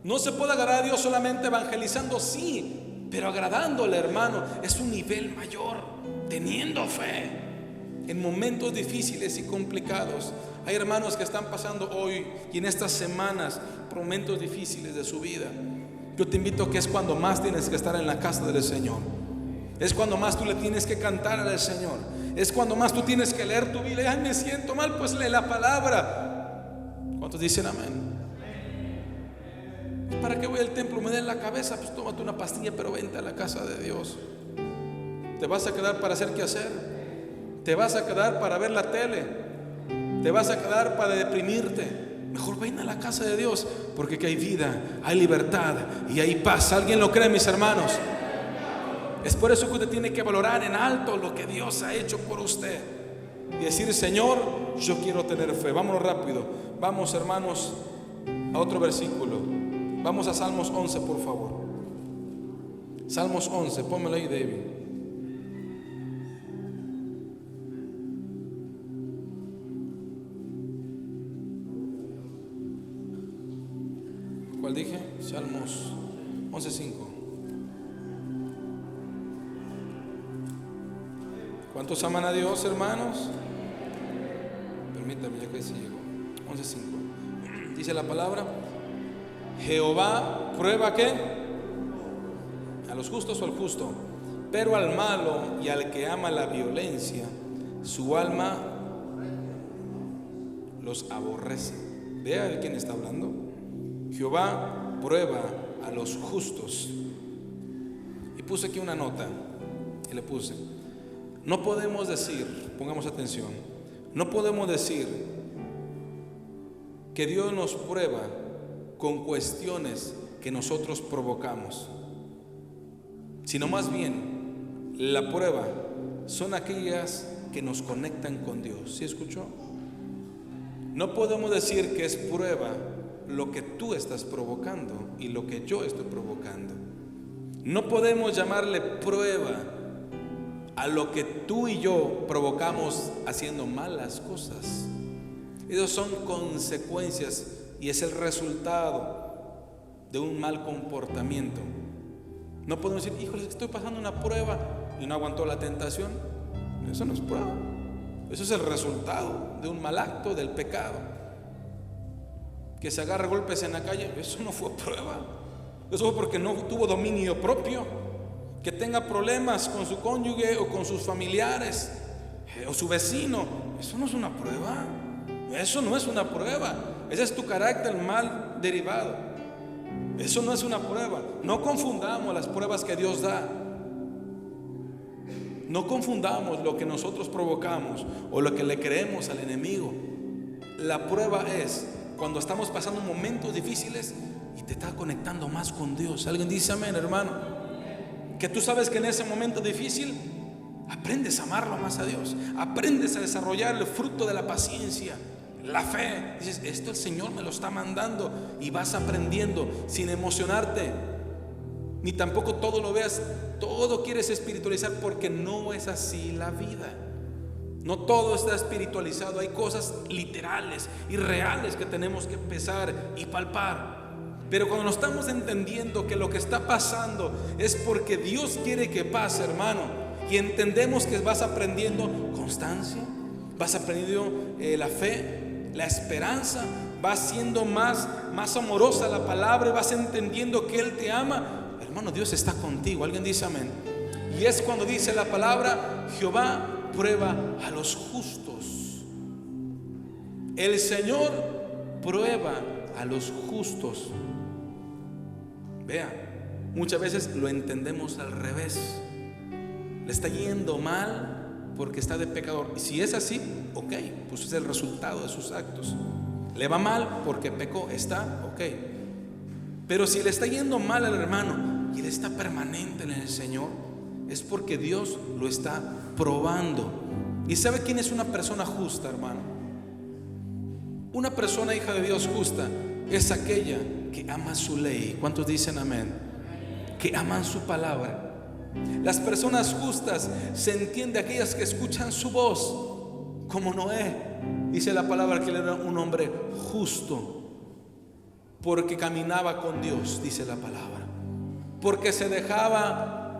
No se puede agradar a Dios solamente evangelizando, sí, Pero agradándole, hermano, es un nivel mayor, teniendo fe en momentos difíciles y complicados. Hay hermanos que están pasando hoy y en estas semanas por momentos difíciles de su vida. Yo te invito a que es cuando más tienes que estar en la casa del Señor. Es cuando más tú le tienes que cantar al Señor. Es cuando más tú tienes que leer tu Biblia. Ay, me siento mal, pues lee la palabra. ¿Cuántos dicen amén? ¿Para qué voy al templo? Me den la cabeza. Pues tómate una pastilla, pero vente a la casa de Dios. Te vas a quedar para hacer qué hacer. Te vas a quedar para ver la tele. Te vas a quedar para deprimirte. Mejor ven a la casa de Dios, porque aquí hay vida, hay libertad y hay paz. ¿Alguien lo cree, mis hermanos? Es por eso que usted tiene que valorar en alto lo que Dios ha hecho por usted y decir: Señor, yo quiero tener fe. Vámonos rápido. Vamos, hermanos, a otro versículo. Vamos a Salmos 11, por favor. Salmos 11, pónmelo ahí, David. ¿Cuál dije? Salmos 11:5. ¿Cuántos aman a Dios, hermanos? Permítame, ya que se llegó. 11:5. Dice la palabra: Jehová prueba ¿qué? ¿A los justos o al justo? Pero al malo y al que ama la violencia, su alma los aborrece. Vea de quién está hablando. Jehová prueba a los justos. Y puse aquí una nota y le puse: no podemos decir, pongamos atención, no podemos decir que Dios nos prueba con cuestiones que nosotros provocamos, sino más bien la prueba son aquellas que nos conectan con Dios. ¿Sí escuchó? No podemos decir que es prueba lo que tú estás provocando y lo que yo estoy provocando. No podemos llamarle prueba a lo que tú y yo provocamos haciendo malas cosas. Esas son consecuencias y es el resultado de un mal comportamiento. No podemos decir: híjole, estoy pasando una prueba y no aguantó la tentación. Eso no es prueba. Eso es el resultado de un mal acto, del pecado. Que se agarre golpes en la calle, eso no fue prueba. Eso fue porque no tuvo dominio propio. Que tenga problemas con su cónyuge o con sus familiares o su vecino, eso no es una prueba. Eso no es una prueba. Ese es tu carácter mal derivado. Eso no es una prueba. No confundamos las pruebas que Dios da. No confundamos lo que nosotros provocamos o lo que le creemos al enemigo. La prueba es cuando estamos pasando momentos difíciles y te está conectando más con Dios. ¿Alguien dice amén, hermano? Que tú sabes que en ese momento difícil aprendes a amarlo más a Dios, aprendes a desarrollar el fruto de la paciencia, la fe. Dices: esto el Señor me lo está mandando, y vas aprendiendo sin emocionarte, ni tampoco todo lo veas, todo quieres espiritualizar, porque no es así la vida. No todo está espiritualizado. Hay cosas literales y reales que tenemos que empezar y palpar. Pero cuando nos estamos entendiendo que lo que está pasando es porque Dios quiere que pase, hermano, y entendemos que vas aprendiendo constancia, vas aprendiendo la fe, la esperanza, vas siendo más amorosa la palabra, y vas entendiendo que Él te ama, hermano, Dios está contigo. ¿Alguien dice amén? Y es cuando dice la palabra: Jehová prueba a los justos. El Señor prueba a los justos. Vea, muchas veces lo entendemos al revés. Le está yendo mal porque está de pecador. Y si es así, ok, pues es el resultado de sus actos. Le va mal porque pecó, está ok. Pero si le está yendo mal al hermano y él está permanente en el Señor, es porque Dios lo está probando. ¿Y sabe quién es una persona justa, hermano? Una persona hija de Dios justa es aquella que ama su ley. ¿Cuántos dicen amén? Que aman su palabra. Las personas justas se entiende aquellas que escuchan su voz, como Noé. Dice la palabra que él era un hombre justo porque caminaba con Dios, dice la palabra. porque se dejaba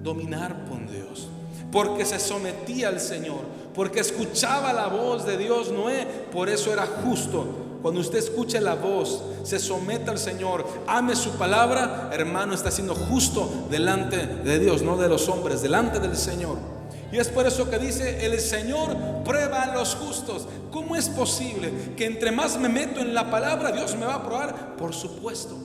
dominar por Dios, porque se sometía al Señor, porque escuchaba la voz de Dios. Noé por eso era justo. Cuando usted escuche la voz, se someta al Señor, ame su palabra, hermano, está siendo justo delante de Dios, no de los hombres, delante del Señor. Y es por eso que dice: el Señor prueba a los justos. ¿Cómo es posible que entre más me meto en la palabra, Dios me va a probar? Por supuesto.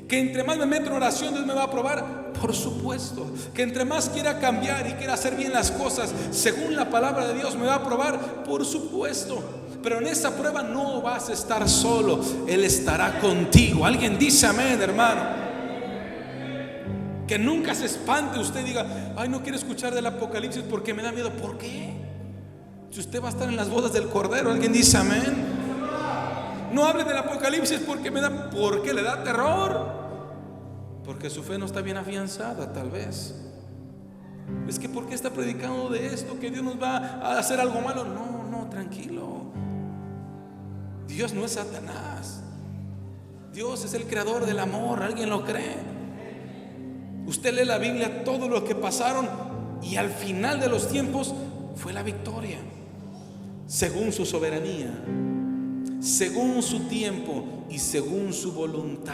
Que entre más me meto en oración, Dios me va a probar. Por supuesto. Que entre más quiera cambiar y quiera hacer bien las cosas según la palabra de Dios, me va a probar. Por supuesto. Pero en esa prueba no vas a estar solo, Él estará contigo. Alguien dice amén, hermano. Que nunca se espante usted y diga: ay, no quiero escuchar del Apocalipsis porque me da miedo. ¿Por qué? Si usted va a estar en las bodas del Cordero. Alguien dice amén. No hable del Apocalipsis porque porque le da terror, porque su fe no está bien afianzada, tal vez. Es que ¿por qué está predicando de esto? Que Dios nos va a hacer algo malo. No, tranquilo. Dios no es Satanás. Dios es el creador del amor. ¿Alguien lo cree? Usted lee la Biblia, todo lo que pasaron, y al final de los tiempos fue la victoria, según su soberanía, según su tiempo y según su voluntad.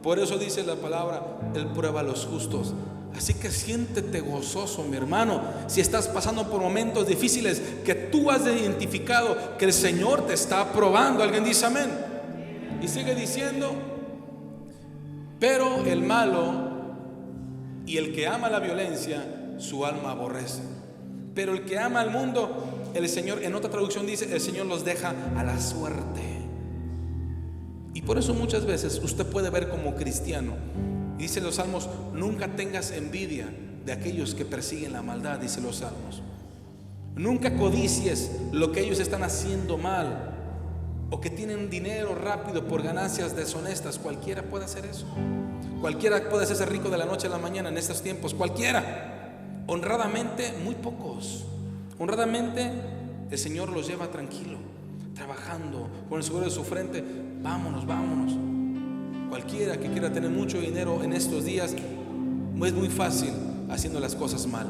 Por eso dice la palabra: Él prueba a los justos. Así que siéntete gozoso, mi hermano, si estás pasando por momentos difíciles que tú has identificado que el Señor te está probando. Alguien dice amén. Y sigue diciendo: pero el malo y el que ama la violencia, su alma aborrece. Pero el que ama al mundo, el Señor, en otra traducción dice, el Señor los deja a la suerte. Y por eso muchas veces usted puede ver como cristiano, dice los salmos: nunca tengas envidia de aquellos que persiguen la maldad, dice los salmos. Nunca codicies lo que ellos están haciendo mal, o que tienen dinero rápido por ganancias deshonestas. Cualquiera puede hacer eso. Cualquiera puede hacerse rico de la noche a la mañana en estos tiempos. Cualquiera. Honradamente, muy pocos. Honradamente, el Señor los lleva tranquilo, trabajando con el sudor de su frente. Vámonos. Cualquiera que quiera tener mucho dinero en estos días, es muy fácil haciendo las cosas mal.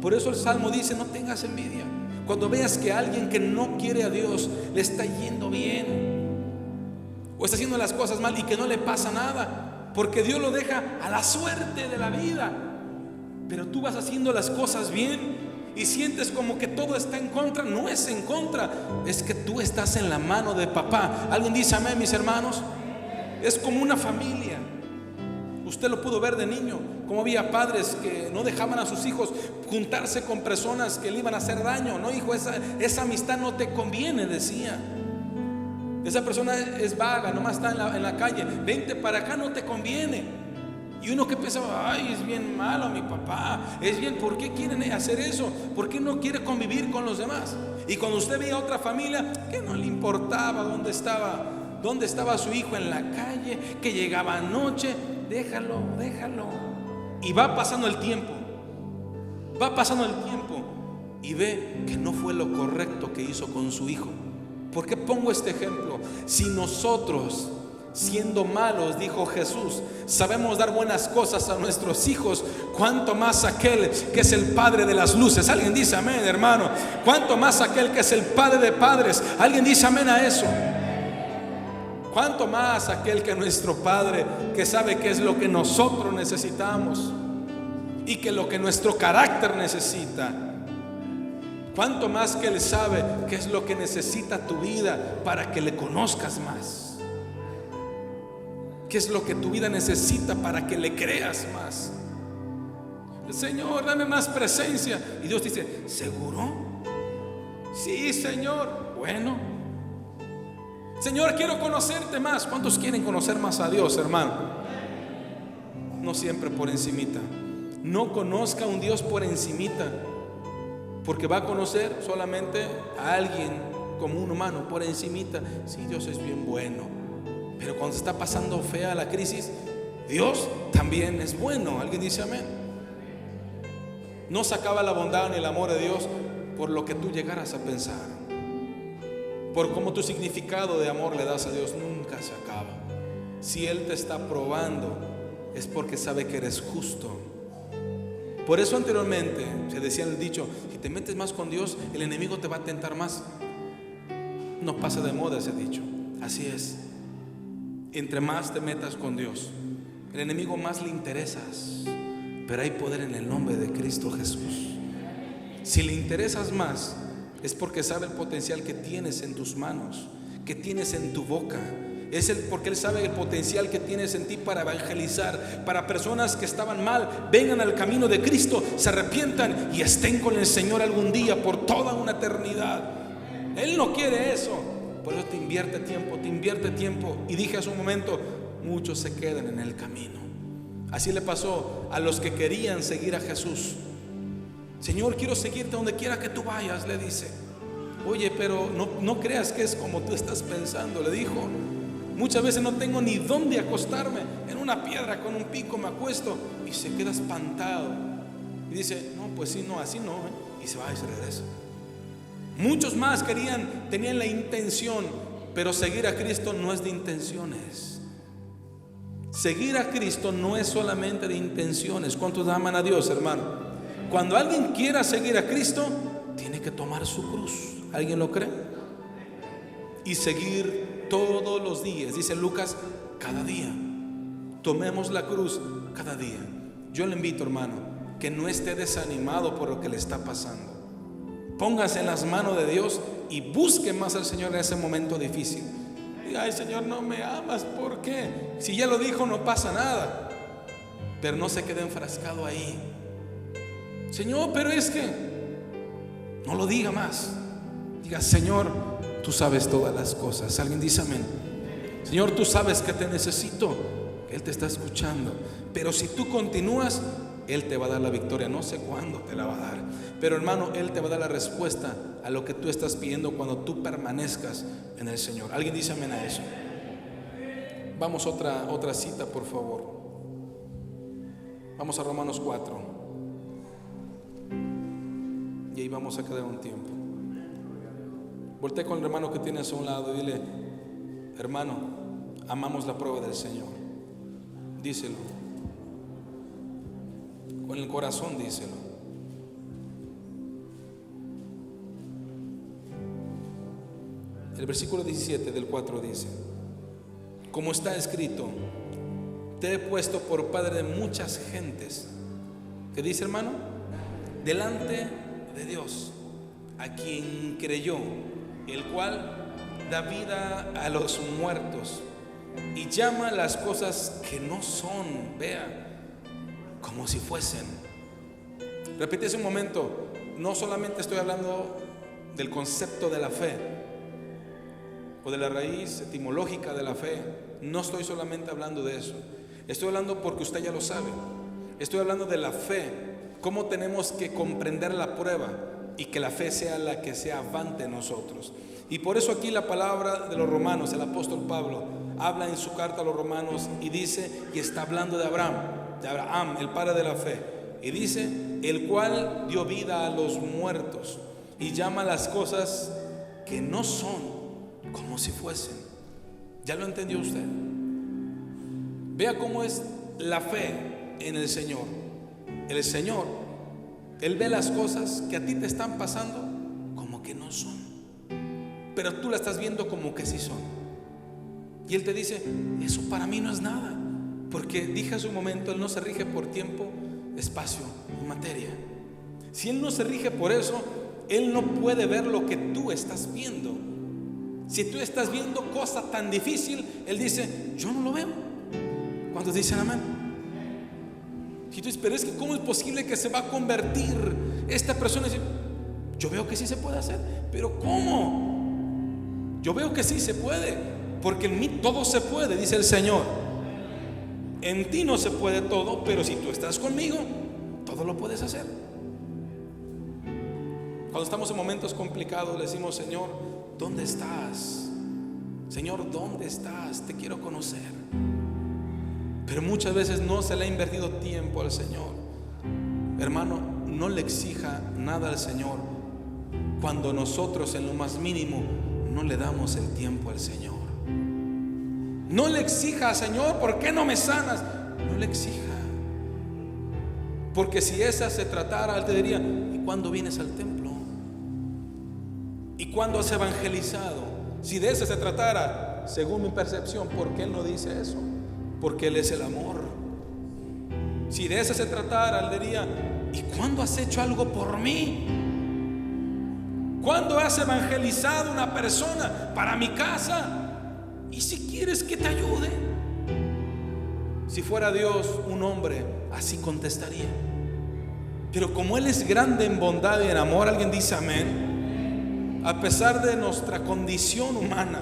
Por eso el Salmo dice: no tengas envidia. Cuando veas que alguien que no quiere a Dios le está yendo bien, o está haciendo las cosas mal y que no le pasa nada, porque Dios lo deja a la suerte de la vida. Pero tú vas haciendo las cosas bien y sientes como que todo está en contra. No es en contra, es que tú estás en la mano de papá. Alguien dice amén, mis hermanos. Es como una familia. Usted lo pudo ver de niño, como había padres que no dejaban a sus hijos juntarse con personas que le iban a hacer daño. No, hijo, esa amistad no te conviene, decía. Esa persona es vaga, nomás está en la calle. Vente para acá, no te conviene. Y uno que pensaba: ay, es bien malo mi papá, es bien, ¿por qué quieren hacer eso? ¿Por qué no quiere convivir con los demás? Y cuando usted veía otra familia que no le importaba dónde estaba su hijo, en la calle, que llegaba anoche, déjalo. Y va pasando el tiempo y ve que no fue lo correcto que hizo con su hijo. ¿Por qué pongo este ejemplo? Si nosotros, siendo malos, dijo Jesús, sabemos dar buenas cosas a nuestros hijos, cuánto más aquel que es el Padre de las luces. Alguien dice amén, hermano. Cuánto más aquel que es el Padre de padres. Alguien dice amén a eso. Cuánto más aquel que nuestro Padre, que sabe qué es lo que nosotros necesitamos y que lo que nuestro carácter necesita. Cuánto más que Él sabe qué es lo que necesita tu vida para que le conozcas más. ¿Qué es lo que tu vida necesita para que le creas más? Señor, dame más presencia. Y Dios dice: ¿seguro? Sí, Señor. Bueno. Señor, quiero conocerte más. ¿Cuántos quieren conocer más a Dios, hermano? No siempre por encimita. No conozca a un Dios por encimita, porque va a conocer solamente a alguien como un humano por encimita. Sí, Dios es bien bueno, pero cuando está pasando fea la crisis, Dios también es bueno. Alguien dice amén. No se acaba la bondad ni el amor de Dios por lo que tú llegaras a pensar, por cómo tu significado de amor le das a Dios. Nunca se acaba. Si Él te está probando, es porque sabe que eres justo. Por eso anteriormente se decía el dicho: si te metes más con Dios, el enemigo te va a tentar más. No pasa de moda ese dicho. Así es. Entre más te metas con Dios, el enemigo más le interesas. Pero hay poder en el nombre de Cristo Jesús. Si le interesas más, es porque sabe el potencial que tienes en tus manos, que tienes en tu boca. Porque Él sabe el potencial que tienes en ti para evangelizar, para personas que estaban mal, vengan al camino de Cristo, se arrepientan y estén con el Señor algún día por toda una eternidad. Él no quiere eso. Por eso te invierte tiempo. Y dije hace un momento, muchos se quedan en el camino. Así le pasó a los que querían seguir a Jesús. Señor, quiero seguirte donde quiera que tú vayas, le dice. Oye, pero no creas que es como tú estás pensando, le dijo. Muchas veces no tengo ni dónde acostarme. En una piedra con un pico me acuesto. Y se queda espantado. Y dice, no, pues sí, no, así no, Y se va y se regresa. Muchos más tenían la intención, pero seguir a Cristo no es de intenciones. Seguir a Cristo no es solamente de intenciones. ¿Cuántos aman a Dios, hermano? Cuando alguien quiera seguir a Cristo, tiene que tomar su cruz. ¿Alguien lo cree? Y seguir todos los días. Dice Lucas, cada día. Tomemos la cruz cada día. Yo le invito, hermano, que no esté desanimado por lo que le está pasando. Póngase en las manos de Dios y busque más al Señor en ese momento difícil. Diga, ay, Señor, no me amas, ¿por qué? Si ya lo dijo, no pasa nada. Pero no se quede enfrascado ahí. Señor, pero es que no lo diga más. Diga, Señor, tú sabes todas las cosas. Alguien dice amén. Señor, tú sabes que te necesito. Él te está escuchando. Pero si tú continúas, Él te va a dar la victoria. No sé cuándo te la va a dar, pero hermano, Él te va a dar la respuesta a lo que tú estás pidiendo cuando tú permanezcas en el Señor. ¿Alguien dice amén a eso? Vamos a otra cita, por favor. Vamos a Romanos 4. Y ahí vamos a quedar un tiempo. Voltea con el hermano que tienes a un lado y dile, hermano, amamos la prueba del Señor. Díselo. Con el corazón díselo. El versículo 17 del 4 dice, como está escrito, te he puesto por padre de muchas gentes. ¿Qué dice, hermano? Delante de Dios, a quien creyó, el cual da vida a los muertos y llama las cosas que no son, vea, como si fuesen. Repite ese momento. No solamente estoy hablando del concepto de la fe o de la raíz etimológica de la fe. No estoy solamente hablando de eso. Estoy hablando porque usted ya lo sabe. Estoy hablando de la fe, cómo tenemos que comprender la prueba y que la fe sea la que se avante en nosotros. Y por eso aquí la palabra de los romanos, el apóstol Pablo habla en su carta a los romanos y dice, y está hablando de Abraham, el padre de la fe, y dice, el cual dio vida a los muertos y llama las cosas que no son como si fuesen. ¿Ya lo entendió usted? Vea cómo es la fe en el Señor. El Señor, Él ve las cosas que a ti te están pasando como que no son, pero tú la estás viendo como que sí son. Y Él te dice, eso para mí no es nada, porque dije hace un momento, Él no se rige por tiempo, espacio y materia. Si Él no se rige por eso, Él no puede ver lo que tú estás viendo. Si tú estás viendo cosa tan difícil, Él dice, yo no lo veo. ¿Cuántos dicen amén? Y tú dices, pero es que ¿cómo es posible que se va a convertir esta persona? Dice, yo veo que sí se puede hacer, pero ¿cómo? Yo veo que sí se puede, porque en mí todo se puede, dice el Señor. En ti no se puede todo, pero si tú estás conmigo, todo lo puedes hacer. Cuando estamos en momentos complicados, le decimos, Señor, ¿dónde estás? Señor, ¿dónde estás? Te quiero conocer. Pero muchas veces no se le ha invertido tiempo al Señor. Hermano, no le exija nada al Señor cuando nosotros en lo más mínimo no le damos el tiempo al Señor. No le exija, Señor, ¿por qué no me sanas? No no le exija. Porque si esa se tratara, él te diría: ¿y cuándo vienes al templo? ¿Y cuándo has evangelizado? Si de esa se tratara, según mi percepción, ¿por qué él no dice eso? Porque él es el amor. Si de esa se tratara, él diría: ¿y cuándo has hecho algo por mí? ¿Cuándo has evangelizado a una persona para mi casa? ¿Y si quieres que te ayude? Si fuera Dios un hombre, así contestaría. Pero como Él es grande en bondad y en amor, alguien dice amén. A pesar de nuestra condición humana,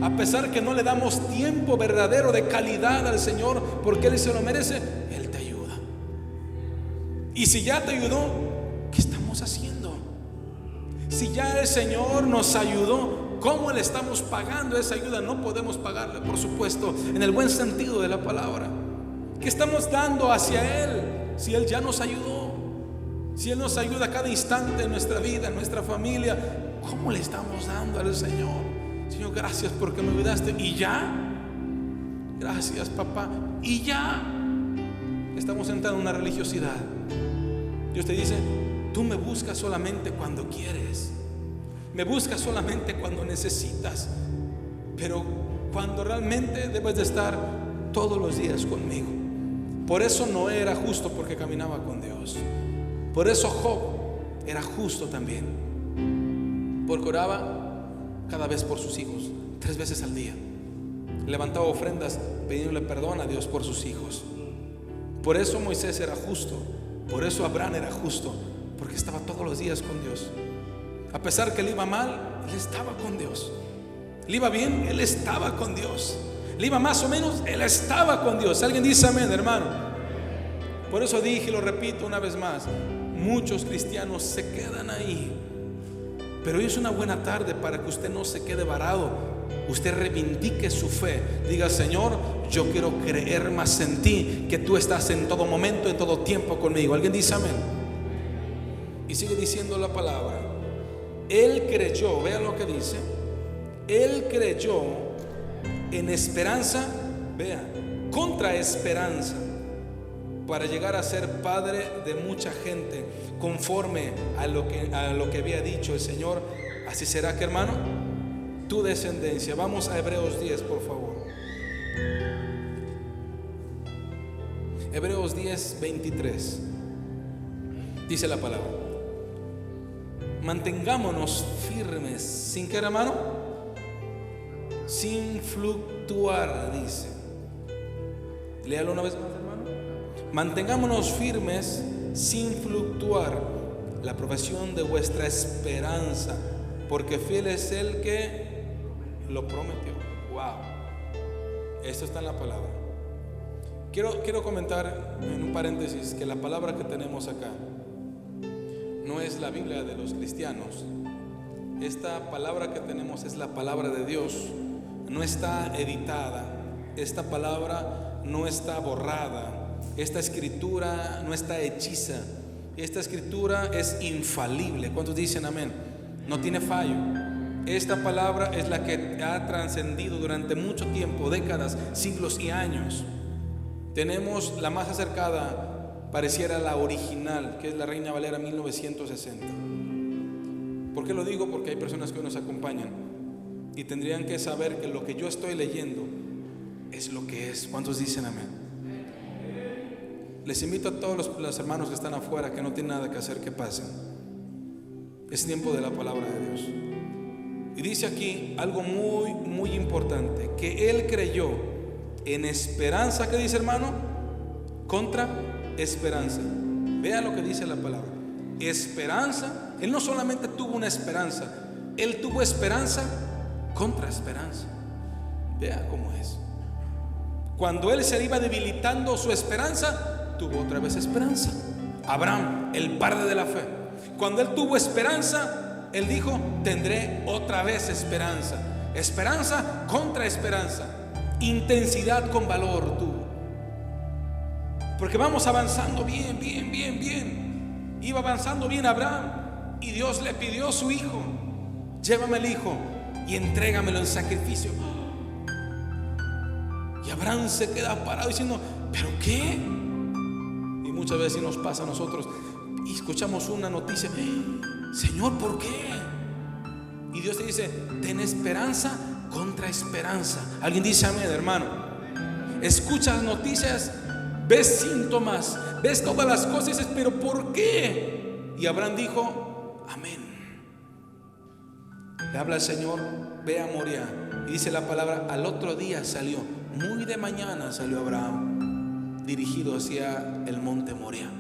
a pesar que no le damos tiempo verdadero de calidad al Señor, porque Él se lo merece, Él te ayuda. Y si ya te ayudó, ¿qué estamos haciendo? Si ya el Señor nos ayudó, ¿cómo le estamos pagando esa ayuda? No podemos pagarle, por supuesto, en el buen sentido de la palabra. ¿Qué estamos dando hacia Él si Él ya nos ayudó? Si Él nos ayuda a cada instante de nuestra vida, en nuestra familia, ¿cómo le estamos dando al Señor? Señor, gracias porque me ayudaste. ¿Y ya? Gracias, papá. ¿Y ya? Estamos entrando en una religiosidad. Dios te dice: tú me buscas solamente cuando quieres, me buscas solamente cuando necesitas, pero cuando realmente debes de estar todos los días conmigo. Por eso Noé era justo, porque caminaba con Dios. Por eso Job era justo también, porque oraba cada vez por sus hijos, 3 veces al día. Levantaba ofrendas pidiéndole perdón a Dios por sus hijos. Por eso Moisés era justo. Por eso Abraham era justo, porque estaba todos los días con Dios. A pesar que le iba mal, él estaba con Dios. Le iba bien, él estaba con Dios. Le iba más o menos, él estaba con Dios. Alguien dice amén, hermano. Por eso dije y lo repito una vez más: muchos cristianos se quedan ahí. Pero hoy es una buena tarde para que usted no se quede varado. Usted reivindique su fe. Diga: Señor, yo quiero creer más en ti, que tú estás en todo momento, en todo tiempo conmigo. ¿Alguien dice amén? Y sigue diciendo la palabra: Él creyó, vea lo que dice. Él creyó en esperanza, vea, contra esperanza, para llegar a ser padre de mucha gente, conforme a lo que había dicho el Señor. Así será, que hermano, tu descendencia. Vamos a Hebreos 10, por favor. Hebreos 10, 23. Dice la palabra: mantengámonos firmes. ¿Sin qué, hermano? Sin fluctuar, dice. Léalo una vez más, hermano. Mantengámonos firmes sin fluctuar la profesión de vuestra esperanza, porque fiel es el que lo prometió. Wow. Esto está en la palabra. Quiero comentar en un paréntesis que la palabra que tenemos acá no es la Biblia de los cristianos. Esta palabra que tenemos es la palabra de Dios. No está editada. Esta palabra no está borrada. Esta escritura no está hechiza. Esta escritura es infalible. ¿Cuántos dicen amén? No tiene fallo. Esta palabra es la que ha trascendido durante mucho tiempo, décadas, siglos y años. Tenemos la más acercada, pareciera la original, que es la Reina Valera 1960. ¿Por qué lo digo? Porque hay personas que nos acompañan y tendrían que saber que lo que yo estoy leyendo es lo que es. ¿Cuántos dicen amén? Les invito a todos los hermanos que están afuera, que no tienen nada que hacer, que pasen. Es tiempo de la palabra de Dios. Y dice aquí algo muy, muy importante: que Él creyó en esperanza. ¿Qué dice, hermano? Contra esperanza. Vea lo que dice la palabra: esperanza. Él no solamente tuvo una esperanza, Él tuvo esperanza contra esperanza. Vea cómo es. Cuando Él se iba debilitando su esperanza, tuvo otra vez esperanza. Abraham, el padre de la fe, cuando él tuvo esperanza, él dijo: tendré otra vez esperanza. Esperanza contra esperanza. Intensidad con valor tuvo. Porque vamos avanzando bien. Iba avanzando bien Abraham, y Dios le pidió a su hijo: llévame el hijo y entrégamelo en sacrificio. Y Abraham se queda parado diciendo: ¿pero qué? Y muchas veces nos pasa a nosotros y escuchamos una noticia: Señor, ¿por qué? Y Dios te dice: ten esperanza contra esperanza. Alguien dice amén, hermano. Escuchas noticias, ves síntomas, ves todas las cosas y dices: ¿pero por qué? Y Abraham dijo: amén. Le habla el Señor: ve a Moriah. Y dice la palabra: al otro día salió, muy de mañana salió Abraham, dirigido hacia el monte Moriah.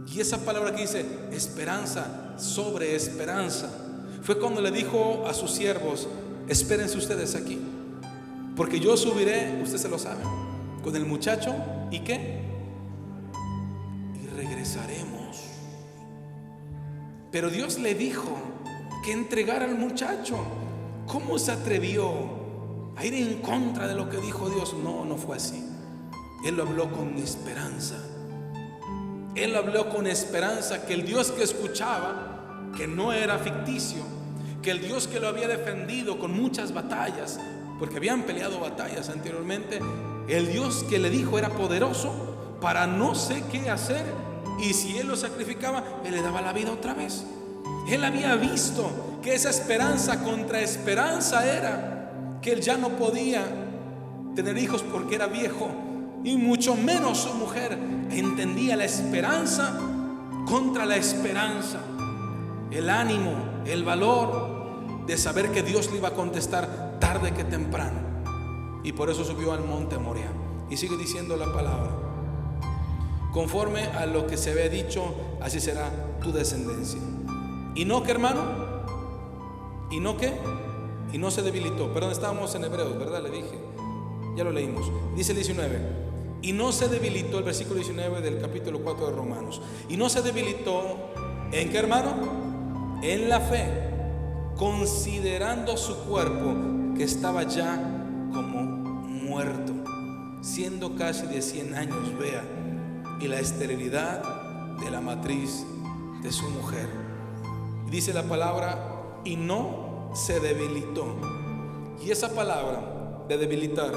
Y esa palabra que dice esperanza sobre esperanza, fue cuando le dijo a sus siervos: espérense ustedes aquí, porque yo subiré, ustedes se lo saben, con el muchacho. ¿Y qué? Y regresaremos. Pero Dios le dijo que entregara al muchacho. ¿Cómo se atrevió a ir en contra de lo que dijo Dios? No, no fue así. Él lo habló con esperanza. Él habló con esperanza que el Dios que escuchaba, que no era ficticio, que el Dios que lo había defendido con muchas batallas, porque habían peleado batallas anteriormente, el Dios que le dijo era poderoso para no sé qué hacer, y si él lo sacrificaba, él le daba la vida otra vez. Él había visto que esa esperanza contra esperanza era que él ya no podía tener hijos porque era viejo, y mucho menos su mujer. Entendía la esperanza contra la esperanza, el ánimo, el valor de saber que Dios le iba a contestar tarde que temprano. Y por eso subió al monte Moriah. Y sigue diciendo la palabra: conforme a lo que se había dicho, así será tu descendencia. ¿Y no qué, hermano? ¿Y no qué? Y no se debilitó. Perdón, estábamos en Hebreos, ¿verdad? Le dije, ya lo leímos. Dice el 19: y no se debilitó, el versículo 19 del capítulo 4 de Romanos. Y no se debilitó, ¿en qué, hermano? En la fe, considerando su cuerpo que estaba ya como muerto, siendo casi de 100 años, vea, y la esterilidad de la matriz de su mujer. Dice la palabra: y no se debilitó. Y esa palabra de debilitar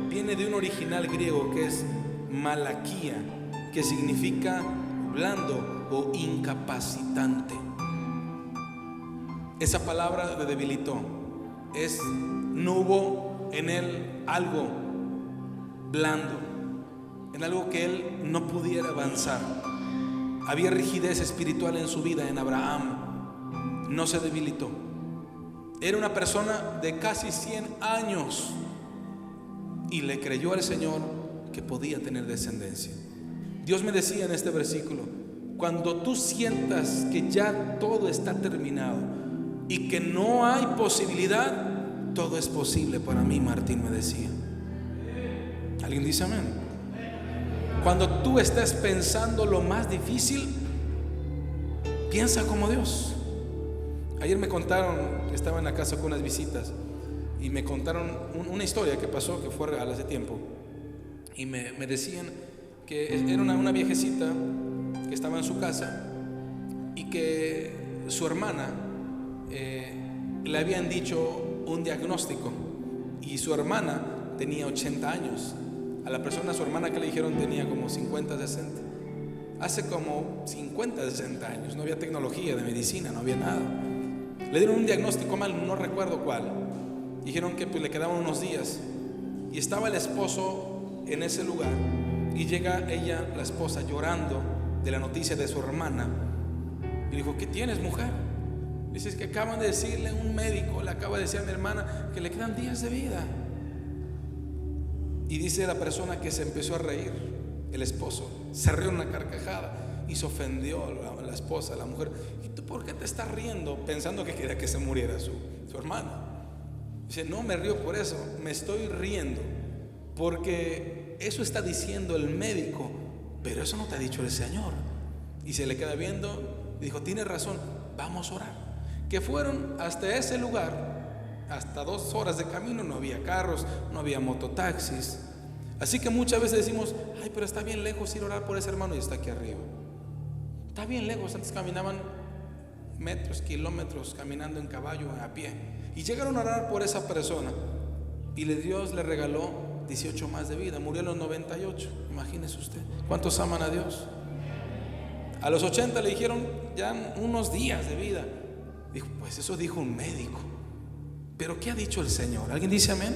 viene de un original griego que es malaquía, que significa blando o incapacitante. Esa palabra de debilitó es: no hubo en él algo blando, en algo que él no pudiera avanzar. Había rigidez espiritual en su vida. En Abraham no se debilitó. Era una persona de casi 100 años y le creyó al Señor que podía tener descendencia. Dios me decía en este versículo: cuando tú sientas que ya todo está terminado y que no hay posibilidad, todo es posible para mí, Martín me decía. ¿Alguien dice amén? Cuando tú estés pensando lo más difícil, piensa como Dios. Ayer me contaron, estaba en la casa con unas visitas y me contaron una historia que pasó, que fue real hace tiempo. Y me decían que era una viejecita que estaba en su casa y que su hermana le habían dicho un diagnóstico, y su hermana tenía 80 años. A la persona, su hermana, que le dijeron tenía como 50, 60. Hace como 50, 60 años no había tecnología de medicina, no había nada. Le dieron un diagnóstico mal, no recuerdo cuál. Dijeron que pues le quedaban unos días. Y estaba el esposo en ese lugar. Y llega ella, la esposa, llorando de la noticia de su hermana. Y dijo: ¿qué tienes, mujer? Dice: es que acaban de decirle, un médico le acaba de decir a mi hermana que le quedan días de vida. Y dice la persona que se empezó a reír, el esposo, se rió una carcajada y se ofendió a la esposa, a la mujer. ¿Y tú por qué te estás riendo? Pensando que quería que se muriera su hermana. Dice: no me río por eso, me estoy riendo porque eso está diciendo el médico, pero eso no te ha dicho el Señor. Y se le queda viendo y dijo: tienes razón, vamos a orar. Que fueron hasta ese lugar. Hasta 2 horas de camino, no había carros, no había mototaxis. Así que muchas veces decimos: ay, pero está bien lejos ir a orar por ese hermano y está aquí arriba. Está bien lejos. Antes caminaban metros, kilómetros caminando en caballo, a pie, y llegaron a orar por esa persona. Y Dios le regaló 18 más de vida. Murió a los 98. Imagínese usted. ¿Cuántos aman a Dios? A los 80 le dijeron ya unos días de vida. Dijo, pues eso dijo un médico. Pero ¿qué ha dicho el Señor? ¿Alguien dice amén?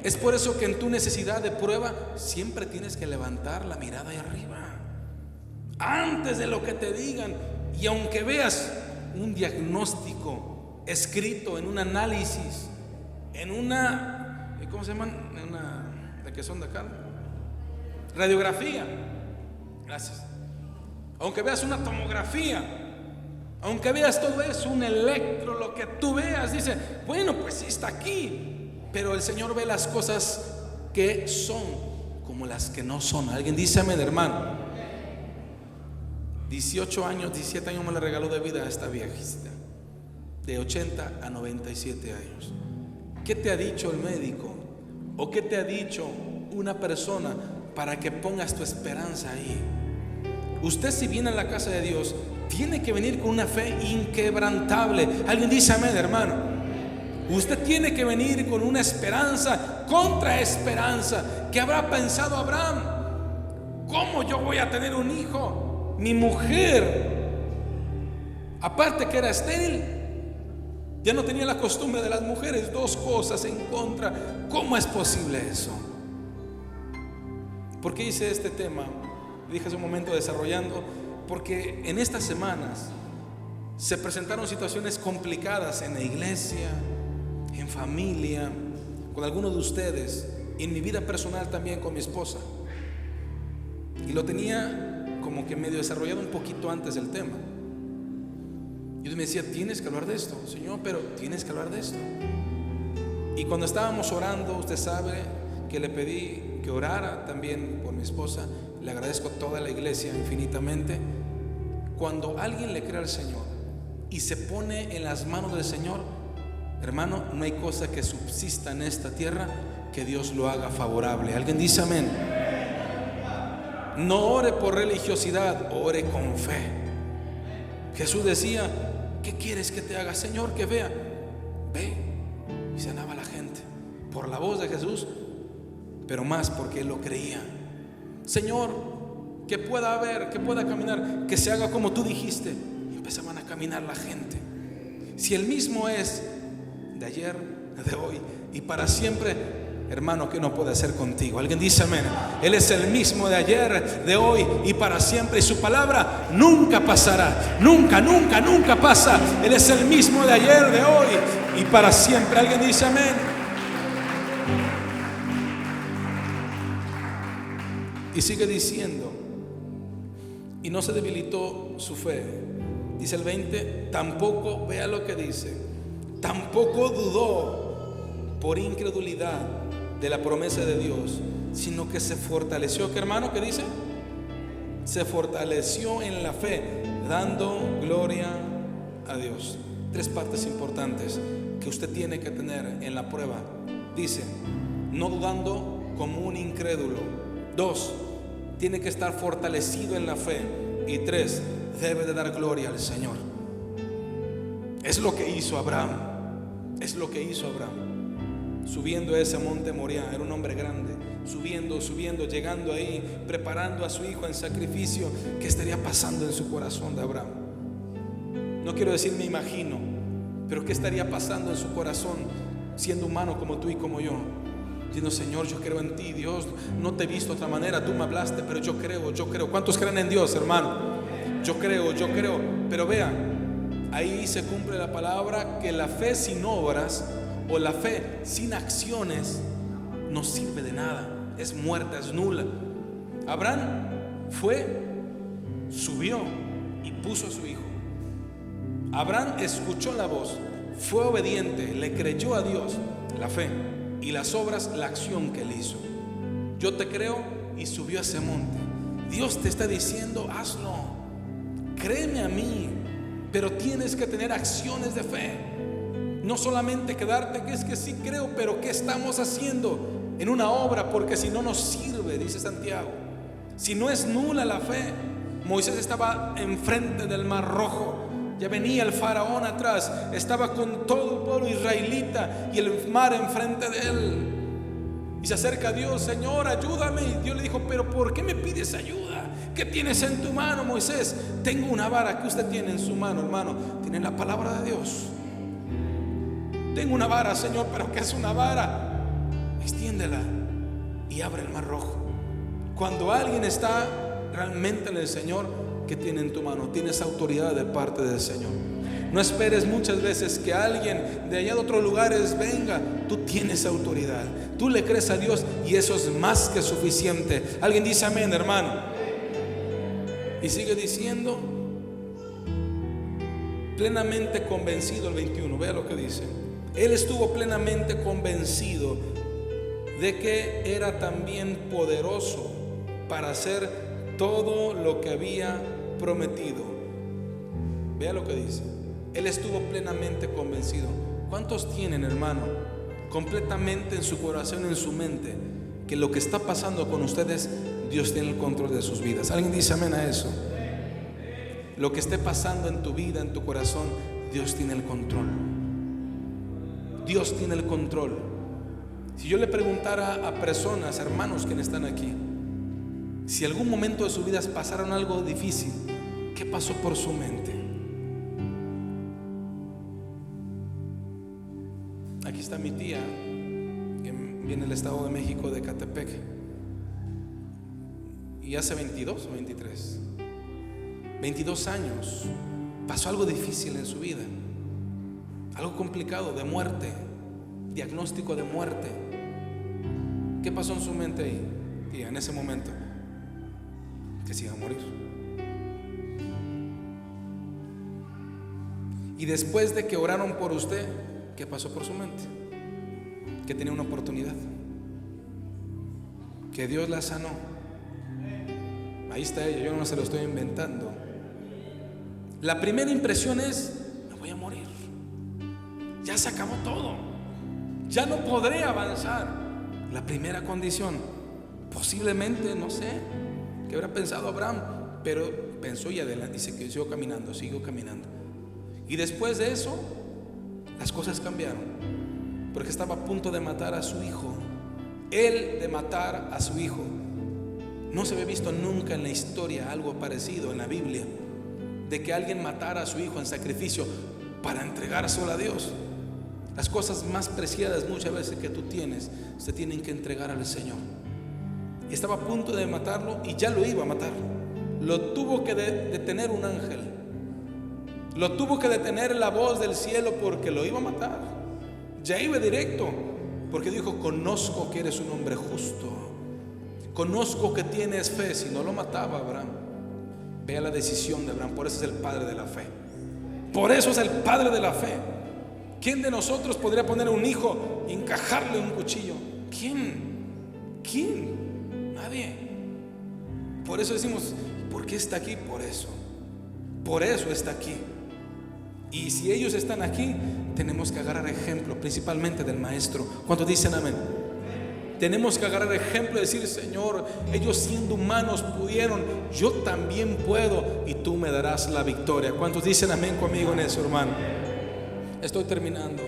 Es por eso que en tu necesidad de prueba siempre tienes que levantar la mirada ahí arriba, antes de lo que te digan. Y aunque veas un diagnóstico escrito en un análisis, en una, ¿cómo se llaman? En una, ¿de qué son de acá? Radiografía. Gracias. Aunque veas una tomografía, aunque veas todo eso, un electro, lo que tú veas, dice, bueno, pues sí está aquí. Pero el Señor ve las cosas que son como las que no son. Alguien dice amén, hermano. 18 años, 17 años me le regaló de vida a esta viejita, de 80 a 97 años. ¿Qué te ha dicho el médico? ¿O qué te ha dicho una persona para que pongas tu esperanza ahí? Usted, si viene a la casa de Dios, tiene que venir con una fe inquebrantable. Alguien dice amén, hermano. Usted tiene que venir con una esperanza contra esperanza. ¿Qué habrá pensado Abraham? ¿Cómo yo voy a tener un hijo? Mi mujer, aparte que era estéril, ya no tenía la costumbre de las mujeres. Dos cosas en contra. ¿Cómo es posible eso? ¿Por qué hice este tema? Dije hace un momento desarrollando, porque en estas semanas se presentaron situaciones complicadas en la iglesia, en familia, con algunos de ustedes, en mi vida personal también con mi esposa. Y lo tenía como que medio desarrollado un poquito antes del tema. Y Dios me decía, tienes que hablar de esto, Señor, pero tienes que hablar de esto. Y cuando estábamos orando, usted sabe que le pedí que orara también por mi esposa. Le agradezco a toda la iglesia infinitamente. Cuando alguien le cree al Señor y se pone en las manos del Señor, hermano, no hay cosa que subsista en esta tierra que Dios lo haga favorable. ¿Alguien dice amén? No ore por religiosidad, ore con fe. Jesús decía, ¿qué quieres que te haga? Señor, que vea. Ve. Y sanaba a la gente por la voz de Jesús, pero más porque él lo creía. Señor, que pueda ver, que pueda caminar, que se haga como tú dijiste. Y empezaban a caminar la gente. Si el mismo es de ayer, de hoy y para siempre, hermano, ¿qué no puede hacer contigo? Alguien dice amén. Él es el mismo de ayer, de hoy y para siempre, y su palabra nunca pasará. Nunca, nunca, nunca pasa. Él es el mismo de ayer, de hoy y para siempre. Alguien dice amén. Y sigue diciendo, y no se debilitó su fe. Dice el 20, tampoco, vea lo que dice, tampoco dudó por incredulidad de la promesa de Dios, sino que se fortaleció. ¿Qué, hermano? ¿Qué dice? Se fortaleció en la fe, dando gloria a Dios. Tres partes importantes que usted tiene que tener en la prueba. Dice, no dudando como un incrédulo. 2, tiene que estar fortalecido en la fe. Y 3, debe de dar gloria al Señor. Es lo que hizo Abraham. Es lo que hizo Abraham. Subiendo a ese monte Moriah, era un hombre grande. Subiendo, llegando ahí, preparando a su hijo en sacrificio. ¿Qué estaría pasando en su corazón de Abraham? No quiero decir me imagino, pero ¿qué estaría pasando en su corazón siendo humano como tú y como yo? Diciendo, Señor, yo creo en ti, Dios, no te he visto de otra manera, tú me hablaste, pero yo creo. ¿Cuántos creen en Dios, hermano? Yo creo, pero vea, ahí se cumple la palabra que la fe sin obras o la fe sin acciones no sirve de nada, es muerta, es nula. Abraham subió y puso a su hijo. Abraham escuchó la voz, fue obediente, le creyó a Dios, la fe. Y las obras, la acción que él hizo. Yo te creo, y subió a ese monte. Dios te está diciendo, hazlo, créeme a mí, pero tienes que tener acciones de fe. No solamente quedarte que es que sí creo, pero ¿qué estamos haciendo en una obra? Porque si no nos sirve, dice Santiago. Si no es nula la fe. Moisés estaba enfrente del Mar Rojo. Ya venía el faraón atrás, estaba con todo el pueblo israelita y el mar enfrente de él. Y y se acerca a Dios: Señor, ayúdame. Y Dios le dijo: pero ¿por qué me pides ayuda? ¿Qué tienes en tu mano, Moisés? Tengo una vara. ¿Qué usted tiene en su mano, hermano? Tiene la palabra de Dios. Tengo una vara, Señor, pero ¿qué es una vara? Extiéndela y abre el mar rojo. Cuando alguien está realmente en el Señor, ¿qué tiene en tu mano? Tienes autoridad de parte del Señor. No esperes muchas veces que alguien de allá de otros lugares venga. Tú tienes autoridad. Tú le crees a Dios y eso es más que suficiente. Alguien dice amén, hermano. Y sigue diciendo: plenamente convencido, el 21. Vea lo que dice. Él estuvo plenamente convencido de que era también poderoso para hacer todo lo que había prometido. Vea lo que dice. Él estuvo plenamente convencido. ¿Cuántos tienen, hermano, completamente en su corazón, en su mente, que lo que está pasando con ustedes, Dios tiene el control de sus vidas? ¿Alguien dice amén a eso? Lo que esté pasando en tu vida, en tu corazón, Dios tiene el control. Dios tiene el control. Si yo le preguntara a personas, hermanos que están aquí, si algún momento de sus vidas pasaron algo difícil, ¿qué pasó por su mente? Aquí está mi tía, que viene del Estado de México, de Catepec, y hace 22 o 22 años pasó algo difícil en su vida, algo complicado, de muerte, diagnóstico de muerte. ¿Qué pasó en su mente ahí, tía, en ese momento? Que se iba a morir. Y después de que oraron por usted, ¿qué pasó por su mente? Que tenía una oportunidad, que Dios la sanó. Ahí está ella, yo no se lo estoy inventando. La primera impresión es: me voy a morir, ya se acabó todo, ya no podré avanzar. La primera condición, posiblemente, no sé qué habrá pensado Abraham, pero pensó y adelante, y se siguió caminando, siguió caminando. Y después de eso, las cosas cambiaron, porque estaba a punto de matar a su hijo. Él de matar a su hijo. No se había visto nunca en la historia algo parecido en la Biblia, de que alguien matara a su hijo en sacrificio para entregárselo a Dios. Las cosas más preciadas muchas veces que tú tienes, se tienen que entregar al Señor. Y estaba a punto de matarlo y ya lo iba a matar. Lo tuvo que detener un ángel. Lo tuvo que detener la voz del cielo, porque lo iba a matar. Ya iba directo, porque dijo: conozco que eres un hombre justo, conozco que tienes fe. Si no lo mataba Abraham. Vea la decisión de Abraham. Por eso es el padre de la fe. Por eso es el padre de la fe. ¿Quién de nosotros podría poner a un hijo y encajarle un cuchillo? ¿Quién? Nadie. Por eso decimos: ¿por qué está aquí? Por eso está aquí. Y si ellos están aquí, tenemos que agarrar ejemplo, principalmente del maestro. ¿Cuántos dicen amén? Tenemos que agarrar ejemplo y decir: Señor, ellos siendo humanos pudieron, yo también puedo, y tú me darás la victoria. ¿Cuántos dicen amén conmigo en eso, hermano? Estoy terminando.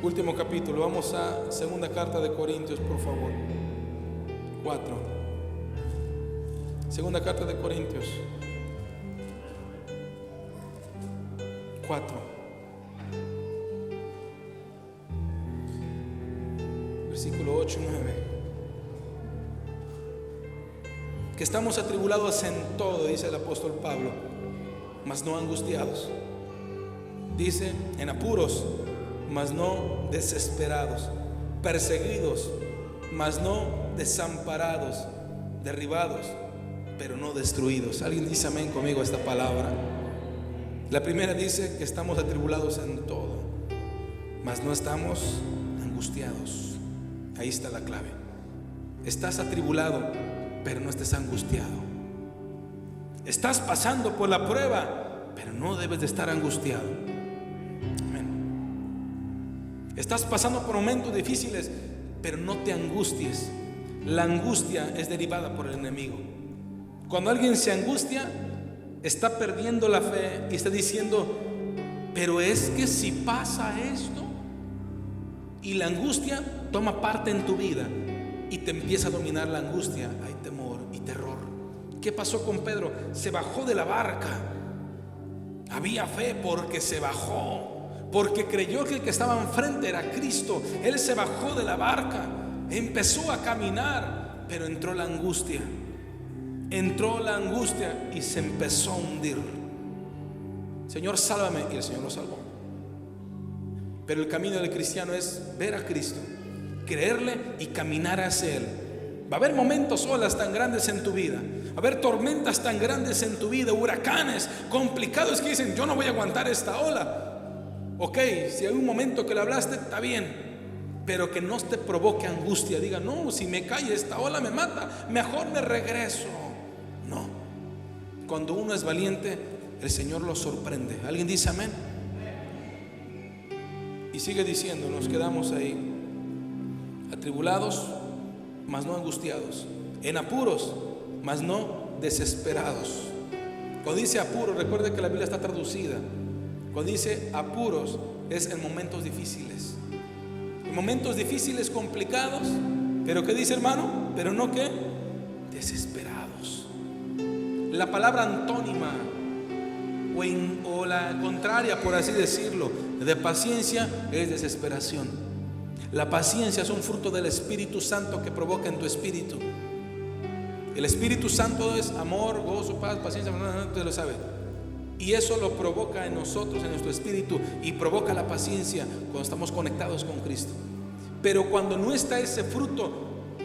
Último capítulo. Vamos a segunda carta de Corintios, por favor. 4. Segunda carta de Corintios 4, versículo 8 y 9. Que estamos atribulados en todo, dice el apóstol Pablo, mas no angustiados. Dice: en apuros, mas no desesperados, perseguidos, mas no desamparados, derribados, pero no destruidos. ¿Alguien dice amén conmigo a esta palabra? La primera dice que estamos atribulados en todo, mas no estamos angustiados. Ahí está la clave. Estás atribulado, pero no estés angustiado. Estás pasando por la prueba, pero no debes de estar angustiado. Amén. Estás pasando por momentos difíciles, pero no te angusties. La angustia es derivada por el enemigo. Cuando alguien se angustia, está perdiendo la fe y está diciendo: pero es que si pasa esto, y la angustia toma parte en tu vida, y te empieza a dominar la angustia, hay temor y terror. ¿Qué pasó con Pedro? Se bajó de la barca. Había fe porque se bajó, porque creyó que el que estaba enfrente era Cristo. Él se bajó de la barca, empezó a caminar, pero entró la angustia. Entró la angustia y se empezó a hundir. Señor, sálvame. Y el Señor lo salvó. Pero el camino del cristiano es ver a Cristo, creerle y caminar hacia Él. Va a haber momentos, olas tan grandes en tu vida, va a haber tormentas tan grandes en tu vida, huracanes complicados que dicen: yo no voy a aguantar esta ola. Ok, si hay un momento que le hablaste, está bien, pero que no te provoque angustia. Diga: no, si me cae esta ola me mata, mejor me regreso. No, cuando uno es valiente, el Señor lo sorprende. ¿Alguien dice amén? Y sigue diciendo, nos quedamos ahí: atribulados, mas no angustiados; en apuros, mas no desesperados. Cuando dice apuros, recuerde que la Biblia está traducida. Cuando dice apuros, es en momentos difíciles. En momentos difíciles, complicados. Pero ¿qué dice, hermano? Pero no ¿qué? Desesperados. La palabra antónima o la contraria, por así decirlo, de paciencia es desesperación. La paciencia es un fruto del Espíritu Santo que provoca en tu espíritu. El Espíritu Santo es amor, gozo, paz, paciencia, usted lo sabe. Y eso lo provoca en nosotros, en nuestro espíritu, y provoca la paciencia cuando estamos conectados con Cristo. Pero cuando no está ese fruto,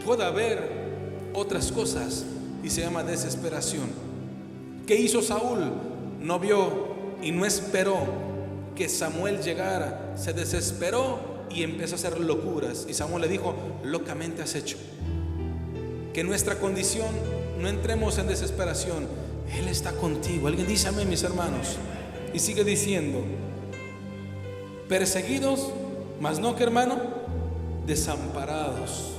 puede haber otras cosas y se llama desesperación. ¿Qué hizo Saúl? No vio y no esperó que Samuel llegara. Se desesperó y empezó a hacer locuras. Y Samuel le dijo: locamente has hecho. Que nuestra condición, no entremos en desesperación. Él está contigo. Alguien dice amén, mis hermanos. Y sigue diciendo: perseguidos, mas no que, hermano, desamparados.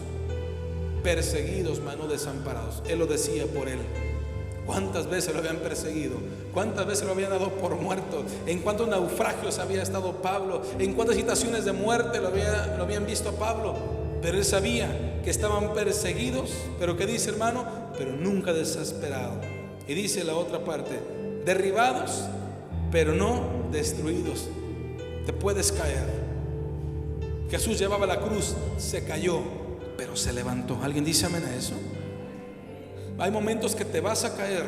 Perseguidos, mas no desamparados. Él lo decía por él. ¿Cuántas veces lo habían perseguido? ¿Cuántas veces lo habían dado por muerto? ¿En cuántos naufragios había estado Pablo? ¿En cuántas situaciones de muerte lo habían visto a Pablo? Pero él sabía que estaban perseguidos. Pero ¿qué dice, hermano? Pero nunca desesperado. Y dice la otra parte: derribados, pero no destruidos. Te puedes caer. Jesús llevaba la cruz, se cayó, pero se levantó. ¿Alguien dice amén a eso? Hay momentos que te vas a caer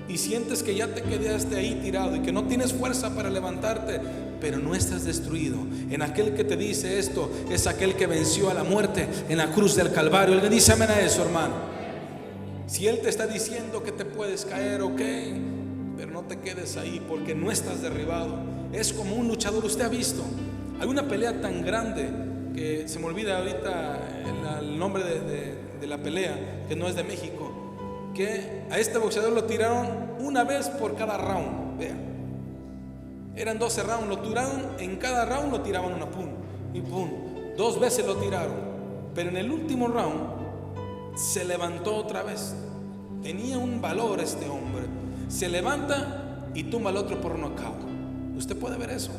y sientes que ya te quedaste ahí tirado y que no tienes fuerza para levantarte, pero no estás destruido. En aquel que te dice esto es aquel que venció a la muerte en la cruz del Calvario. Alguien dice amén a eso, hermano. Si Él te está diciendo que te puedes caer, ok, pero no te quedes ahí, porque no estás derribado. Es como un luchador. Usted ha visto, hay una pelea tan grande que se me olvida ahorita el nombre de la pelea, que no es de México, que a este boxeador lo tiraron una vez por cada round. Vean, eran 12 rounds, lo tiraron, en cada round lo tiraban una pum y pum, 2 veces lo tiraron, pero en el último round se levantó otra vez. Tenía un valor este hombre. Se levanta y tumba al otro por nocaut. Usted puede ver eso.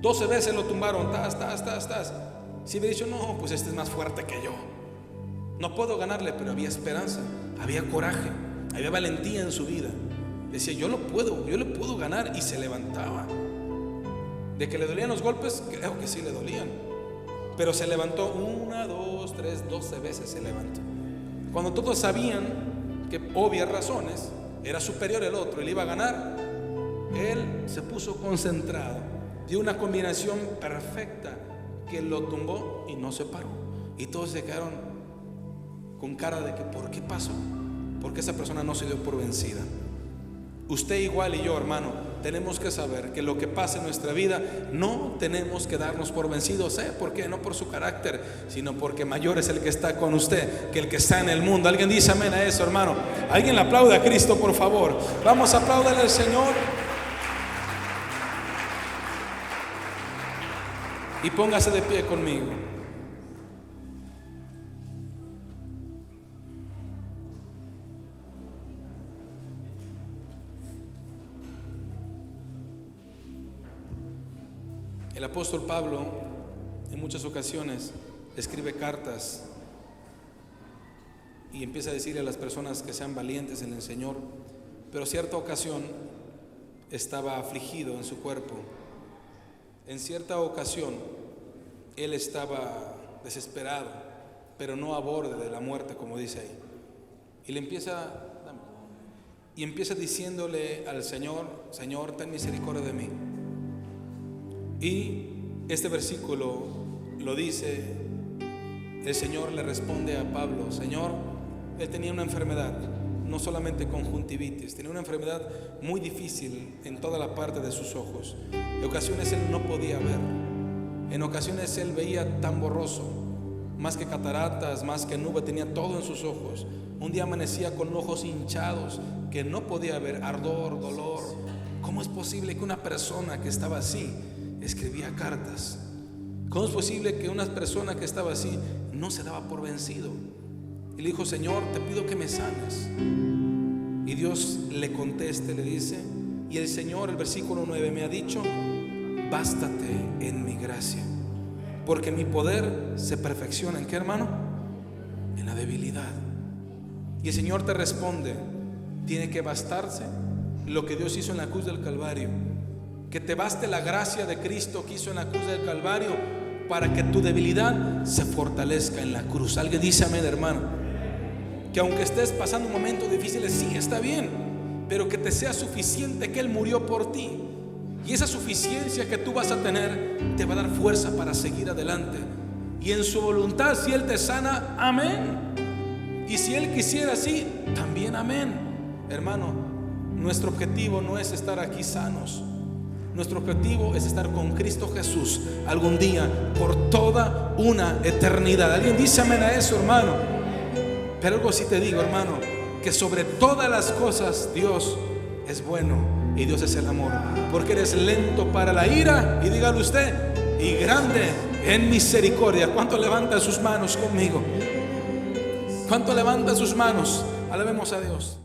12 veces lo tumbaron, Si hubiera dicho: no, pues este es más fuerte que yo, no puedo ganarle. Pero había esperanza, había coraje, había valentía en su vida. Decía: yo le puedo ganar. Y se levantaba. De que le dolían los golpes, creo que sí le dolían, pero se levantó 1, 2, 3, 12 veces se levantó. Cuando todos sabían que, obvias razones, era superior el otro, él iba a ganar, él se puso concentrado, dio una combinación perfecta que lo tumbó y no se paró. Y todos se quedaron con cara de que ¿por qué pasó? Porque esa persona no se dio por vencida. Usted igual y yo, hermano, tenemos que saber que lo que pasa en nuestra vida no tenemos que darnos por vencidos. ¿Por qué? No por su carácter, sino porque mayor es el que está con usted que el que está en el mundo. Alguien dice amén a eso, hermano. Alguien le aplaude a Cristo, por favor. Vamos a aplaudirle al Señor. Y póngase de pie conmigo. El apóstol Pablo en muchas ocasiones escribe cartas y empieza a decirle a las personas que sean valientes en el Señor. Pero cierta ocasión estaba afligido en su cuerpo. En cierta ocasión él estaba desesperado, pero no a borde de la muerte, como dice ahí. Y empieza diciéndole al Señor: Señor, ten misericordia de mí. Y este versículo lo dice, el Señor le responde a Pablo: Señor, él tenía una enfermedad, no solamente conjuntivitis, tenía una enfermedad muy difícil en toda la parte de sus ojos. En ocasiones él no podía ver, en ocasiones él veía tan borroso, más que cataratas, más que nube, tenía todo en sus ojos. Un día amanecía con ojos hinchados, que no podía ver, ardor, dolor. ¿Cómo es posible que una persona que estaba así escribía cartas? ¿Cómo es posible que una persona que estaba así no se daba por vencido? Y le dijo: Señor, te pido que me sanes. Y Dios le contesta, le dice, y el Señor, el versículo 9, me ha dicho: bástate en mi gracia, porque mi poder se perfecciona ¿en qué, hermano? En la debilidad. Y el Señor te responde: tiene que bastarse lo que Dios hizo en la cruz del Calvario. Que te baste la gracia de Cristo que hizo en la cruz del Calvario, para que tu debilidad se fortalezca en la cruz. Alguien dice amén, hermano. Que aunque estés pasando momentos difíciles, sí, está bien, pero que te sea suficiente que Él murió por ti. Y esa suficiencia que tú vas a tener te va a dar fuerza para seguir adelante. Y en su voluntad, si Él te sana, amén. Y si Él quisiera así, también amén. Hermano, nuestro objetivo no es estar aquí sanos. Nuestro objetivo es estar con Cristo Jesús algún día, por toda una eternidad. Alguien dice amén a eso, hermano. Pero algo sí te digo, hermano, que sobre todas las cosas Dios es bueno y Dios es el amor. Porque eres lento para la ira, y dígalo usted, y grande en misericordia. ¿Cuánto levanta sus manos conmigo? ¿Cuánto levanta sus manos? Alabemos a Dios.